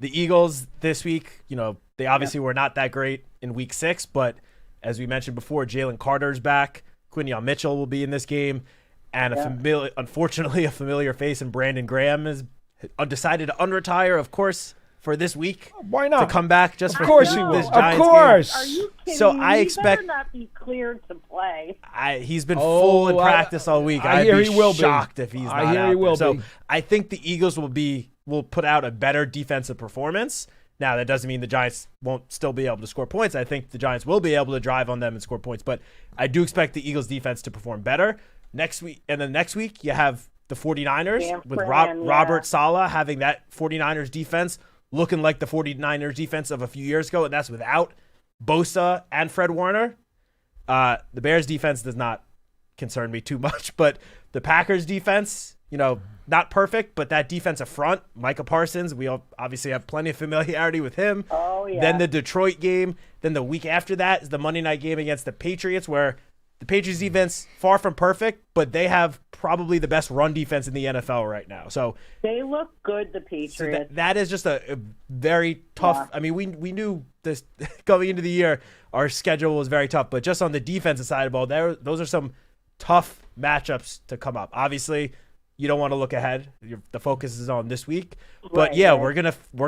S7: Eagles this week, they obviously were not that great in Week 6, but as we mentioned before, Jalen Carter's back. Quinyon Mitchell will be in this game, and unfortunately, a familiar face in Brandon Graham has decided to unretire, of course, for this week.
S6: Why not?
S7: To come back just for
S6: he will.
S7: this Giants
S6: of course.
S7: game.
S12: Are you kidding
S7: So
S12: me?
S7: I
S12: He
S7: expect
S12: better not be cleared to play.
S7: He's been full in practice all week.
S6: I hear
S7: I'd
S6: he
S7: be
S6: will
S7: shocked
S6: be.
S7: if he's
S6: I
S7: not
S6: hear
S7: out
S6: he will
S7: there.
S6: be.
S7: So I think the Eagles will put out a better defensive performance. Now, that doesn't mean the Giants won't still be able to score points. I think the Giants will be able to drive on them and score points, but I do expect the Eagles defense to perform better next week. And then next week, you have the 49ers with Robert Saleh having that 49ers defense looking like the 49ers defense of a few years ago, and that's without Bosa and Fred Warner. The Bears defense does not concern me too much, but the Packers defense, not perfect, but that defensive front, Micah Parsons, we obviously have plenty of familiarity with him.
S12: Oh, yeah.
S7: Then the Detroit game. Then the week after that is the Monday night game against the Patriots, where the Patriots defense, far from perfect, but they have probably the best run defense in the NFL right now. So
S12: they look good, the Patriots.
S7: So that is just a very tough. We knew this going into the year, our schedule was very tough. But just on the defensive side of the ball, those are some tough matchups to come up. Obviously, you don't want to look ahead. The focus is on this week. But we're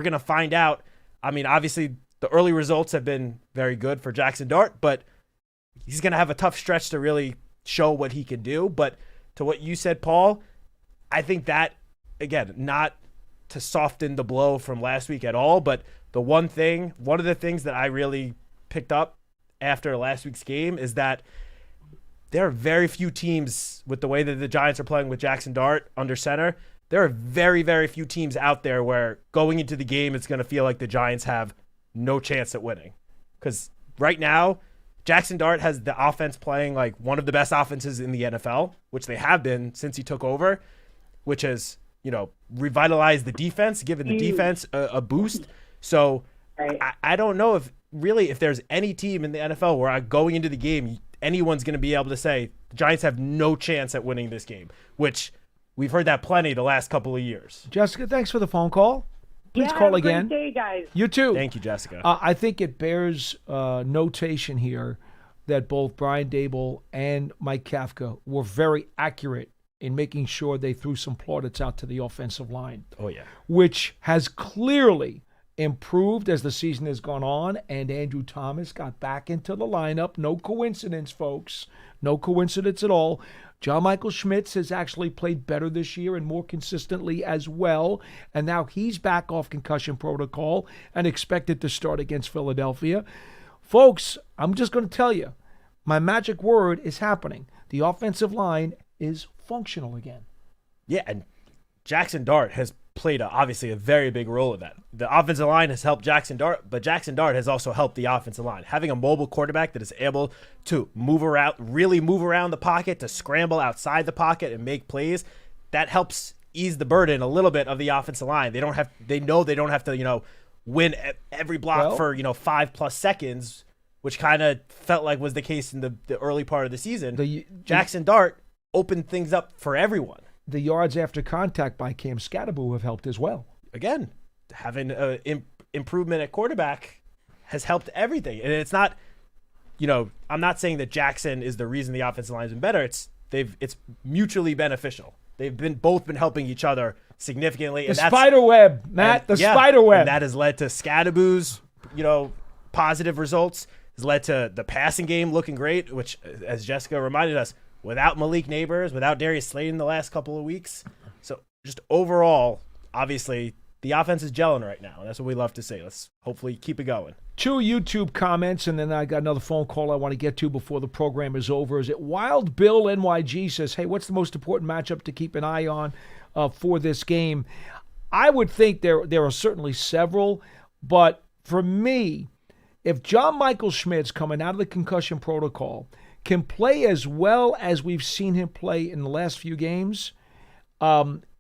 S7: gonna find out. I mean, obviously, the early results have been very good for Jackson Dart, but he's gonna have a tough stretch to really show what he can do. But to what you said, Paul, I think that, again, not to soften the blow from last week at all, but one of the things that I really picked up after last week's game is that there are very few teams, with the way that the Giants are playing with Jackson Dart under center, there are very, very few teams out there where going into the game, it's going to feel like the Giants have no chance at winning. Because right now, Jackson Dart has the offense playing like one of the best offenses in the NFL, which they have been since he took over, which has, revitalized the defense, given the defense a boost. So I don't know if there's any team in the NFL where going into the game, anyone's going to be able to say the Giants have no chance at winning this game, which we've heard that plenty the last couple of years.
S6: Jessica, thanks for the phone call. Please call again.
S12: Great day, guys.
S6: You too.
S7: Thank you, Jessica.
S6: I think it bears notation here that both Brian Dable and Mike Kafka were very accurate in making sure they threw some plaudits out to the offensive line.
S7: Oh, yeah.
S6: Which has clearly improved as the season has gone on, and Andrew Thomas got back into the lineup. No coincidence, folks. No coincidence at all. John Michael Schmitz has actually played better this year and more consistently as well, and now he's back off concussion protocol and expected to start against Philadelphia. Folks, I'm just going to tell you, my magic word is happening. The offensive line is functional again.
S7: Yeah, and Jackson Dart has played obviously a very big role in that. The offensive line has helped Jackson Dart, but Jackson Dart has also helped the offensive line. Having a mobile quarterback that is able to really move around the pocket, to scramble outside the pocket and make plays, that helps ease the burden a little bit of the offensive line. They know they don't have to, win every block for 5+ seconds, which kind of felt like was the case in the early part of the season. Jackson Dart opened things up for everyone.
S6: The yards after contact by Cam Scatterbo have helped as well.
S7: Again, having an improvement at quarterback has helped everything. And it's not, I'm not saying that Jackson is the reason the offensive line has been better. It's mutually beneficial. They've both been helping each other significantly.
S6: The spider web, Matt. Spider web.
S7: And that has led to Scatterbo's, positive results. Has led to the passing game looking great, which, as Jessica reminded us, without Malik Neighbors, without Darius Slayton the last couple of weeks. So just overall, obviously, the offense is gelling right now. And that's what we love to see. Let's hopefully keep it going.
S6: 2 YouTube comments, and then I got another phone call I want to get to before the program is over. Is it Wild Bill NYG says, hey, what's the most important matchup to keep an eye on for this game? I would think there are certainly several, but for me, if John Michael Schmitz, coming out of the concussion protocol, can play as well as we've seen him play in the last few games,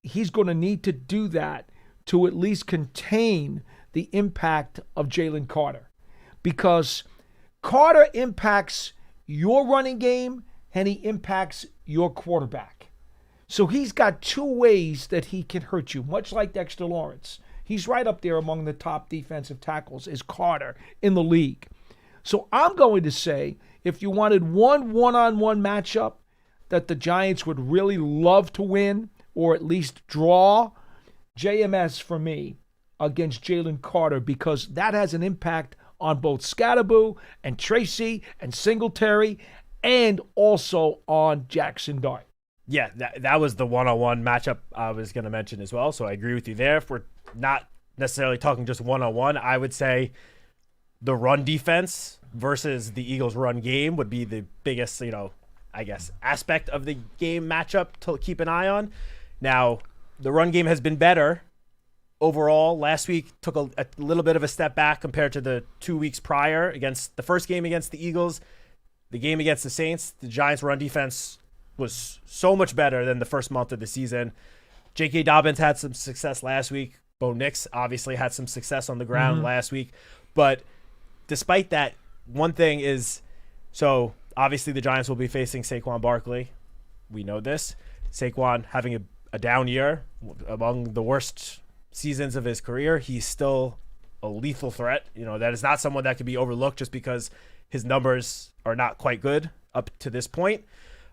S6: he's going to need to do that to at least contain the impact of Jalen Carter. Because Carter impacts your running game and he impacts your quarterback. So he's got 2 ways that he can hurt you, much like Dexter Lawrence. He's right up there among the top defensive tackles, is Carter, in the league. So I'm going to say, if you wanted one-on-one matchup that the Giants would really love to win, or at least draw, JMS for me against Jalen Carter, because that has an impact on both Scatterbo and Tracy and Singletary, and also on Jackson Dart.
S7: Yeah, that was the one-on-one matchup I was going to mention as well, so I agree with you there. If we're not necessarily talking just one-on-one, I would say the run defense versus the Eagles' run game would be the biggest, aspect of the game matchup to keep an eye on. Now, the run game has been better overall. Last week took a little bit of a step back compared to the 2 weeks prior. Against the first game against the Eagles, the game against the Saints, the Giants' run defense was so much better than the first month of the season. J.K. Dobbins had some success last week. Bo Nix obviously had some success on the ground last week. But despite that, one thing is, so obviously the Giants will be facing Saquon Barkley. We know this. Saquon having a down year, among the worst seasons of his career. He's still a lethal threat. That is not someone that could be overlooked just because his numbers are not quite good up to this point.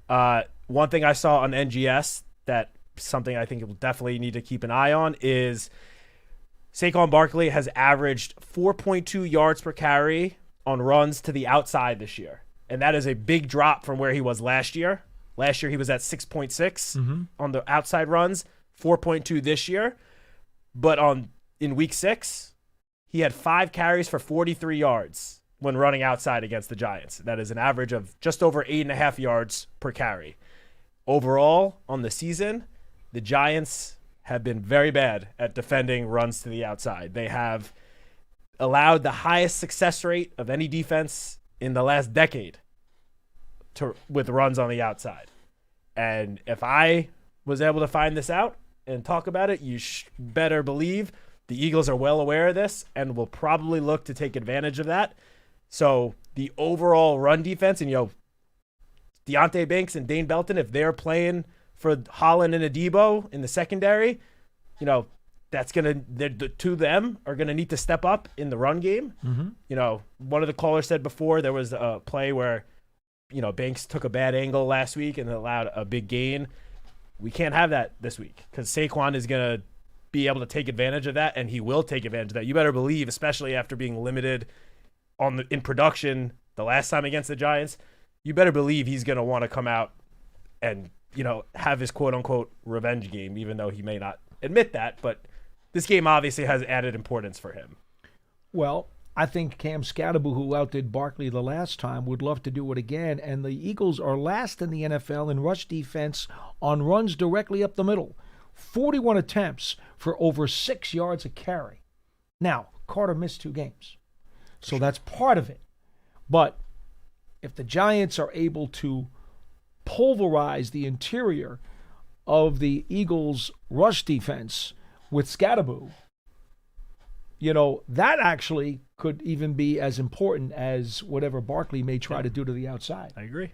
S7: One thing I saw on NGS that something I think we'll definitely need to keep an eye on is Saquon Barkley has averaged 4.2 yards per carry on runs to the outside this year. And that is a big drop from where he was last year. Last year he was at 6.6 on the outside runs, 4.2 this year. But in week 6, he had 5 carries for 43 yards when running outside against the Giants. That is an average of just over 8.5 yards per carry. Overall, on the season, the Giants have been very bad at defending runs to the outside. They have allowed the highest success rate of any defense in the last decade with runs on the outside. And if I was able to find this out and talk about it, you better believe the Eagles are well aware of this and will probably look to take advantage of that. So the overall run defense, and Deonte Banks and Dane Belton, if they're playing for Holland and Adebo in the secondary, that's the two of them are gonna need to step up in the run game. One of the callers said before there was a play where Banks took a bad angle last week and allowed a big gain. We can't have that this week because Saquon is gonna be able to take advantage of that, and he will take advantage of that. You better believe, especially after being limited in production the last time against the Giants, you better believe he's gonna want to come out and have his quote-unquote revenge game, even though he may not admit that. But this game obviously has added importance for him.
S6: Well, I think Cam Scatterbo, who outdid Barkley the last time, would love to do it again. And the Eagles are last in the NFL in rush defense on runs directly up the middle. 41 attempts for over 6 yards a carry. Now, Carter missed 2 games, so that's part of it. But if the Giants are able to pulverize the interior of the Eagles' rush defense with Scatterbo, that actually could even be as important as whatever Barkley may try to do to the outside.
S7: I agree.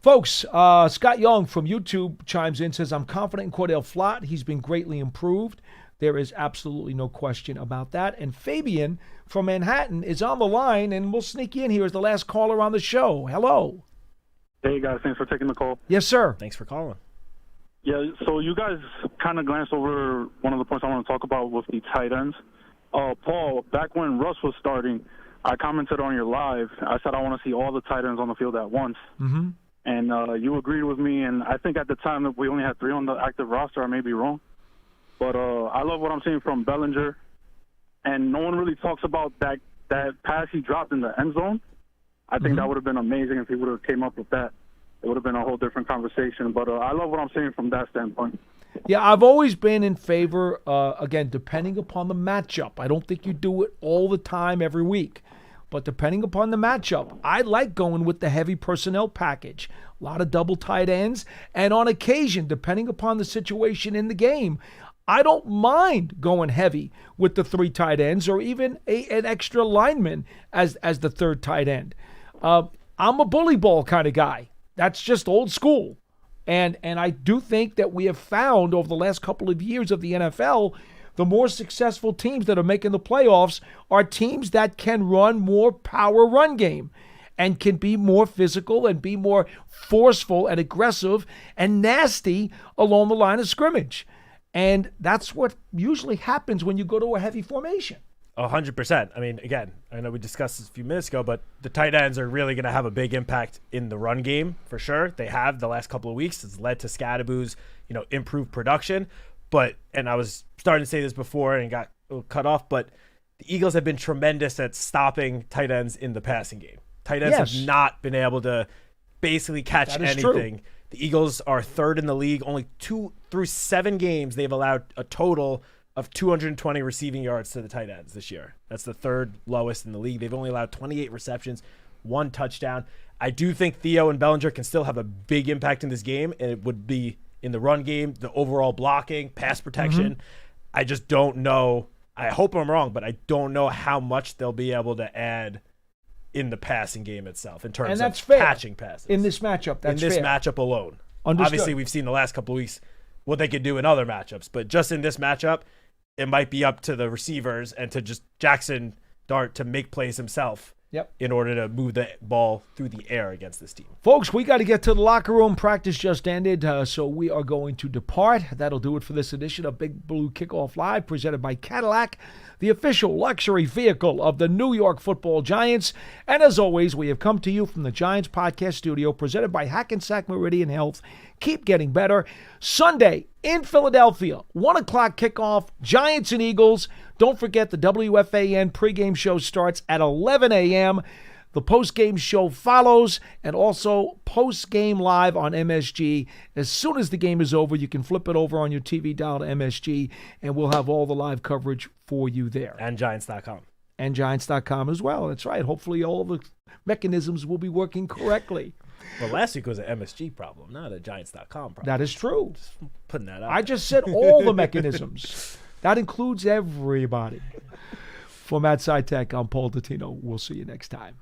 S6: Folks, Scott Young from YouTube chimes in, says, I'm confident in Cordell Flott. He's been greatly improved. There is absolutely no question about that. And Fabian from Manhattan is on the line, and we'll sneak you in here as the last caller on the show. Hello.
S13: Hey, guys. Thanks for taking the call.
S6: Yes, sir.
S7: Thanks for calling.
S13: Yeah, so you guys kind of glanced over one of the points I want to talk about with the tight ends. Paul, back when Russ was starting, I commented on your live. I said I want to see all the tight ends on the field at once.
S6: Mm-hmm.
S13: And you agreed with me, and I think at the time that we only had 3 on the active roster. I may be wrong. But I love what I'm seeing from Bellinger. And no one really talks about that pass he dropped in the end zone. I think that would have been amazing if he would have came up with that. It would have been a whole different conversation. But I love what I'm seeing from that standpoint.
S6: Yeah, I've always been in favor, again, depending upon the matchup. I don't think you do it all the time every week. But depending upon the matchup, I like going with the heavy personnel package. A lot of double tight ends. And on occasion, depending upon the situation in the game, I don't mind going heavy with the 3 tight ends or even an extra lineman as the 3rd tight end. I'm a bully ball kind of guy. That's just old school. And I do think that we have found over the last couple of years of the NFL, the more successful teams that are making the playoffs are teams that can run more power run game and can be more physical and be more forceful and aggressive and nasty along the line of scrimmage. And that's what usually happens when you go to a heavy formation.
S7: 100%. I mean, again, I know we discussed this a few minutes ago, but the tight ends are really going to have a big impact in the run game for sure. They have the last couple of weeks. It's led to Scatterbo's, improved production. And I was starting to say this before and got cut off, but the Eagles have been tremendous at stopping tight ends in the passing game. Tight ends have not been able to basically catch anything. True. The Eagles are 3rd in the league. Only 2 through 7 games, they've allowed a total of 220 receiving yards to the tight ends this year. That's the 3rd lowest in the league. They've only allowed 28 receptions, 1 touchdown. I do think Theo and Bellinger can still have a big impact in this game, and it would be in the run game, the overall blocking, pass protection. I just don't know. I hope I'm wrong, but I don't know how much they'll be able to add in the passing game itself in terms of catching passes.
S6: In this matchup, that's fair.
S7: In this matchup alone.
S6: Understood.
S7: Obviously, we've seen the last couple of weeks what they could do in other matchups, but just in this matchup, it might be up to the receivers and to just Jackson Dart to make plays himself.
S6: Yep.
S7: In order to move the ball through the air against this team.
S6: Folks, we got to get to the locker room. Practice just ended, so we are going to depart. That'll do it for this edition of Big Blue Kickoff Live, presented by Cadillac, the official luxury vehicle of the New York Football Giants. And as always, we have come to you from the Giants Podcast Studio, presented by Hackensack Meridian Health. Keep getting better. Sunday in Philadelphia, 1 o'clock kickoff, Giants and Eagles. Don't forget the WFAN pregame show starts at 11 a.m. The postgame show follows, and also postgame live on MSG. As soon as the game is over, you can flip it over on your TV dial to MSG, and we'll have all the live coverage for you there.
S7: And Giants.com.
S6: And Giants.com as well. That's right. Hopefully all the mechanisms will be working correctly.
S7: Well, last week was an MSG problem, not a Giants.com problem.
S6: That is true.
S7: Just putting that out.
S6: I just said all the mechanisms. That includes everybody. For Matt Citak, I'm Paul Dottino. We'll see you next time.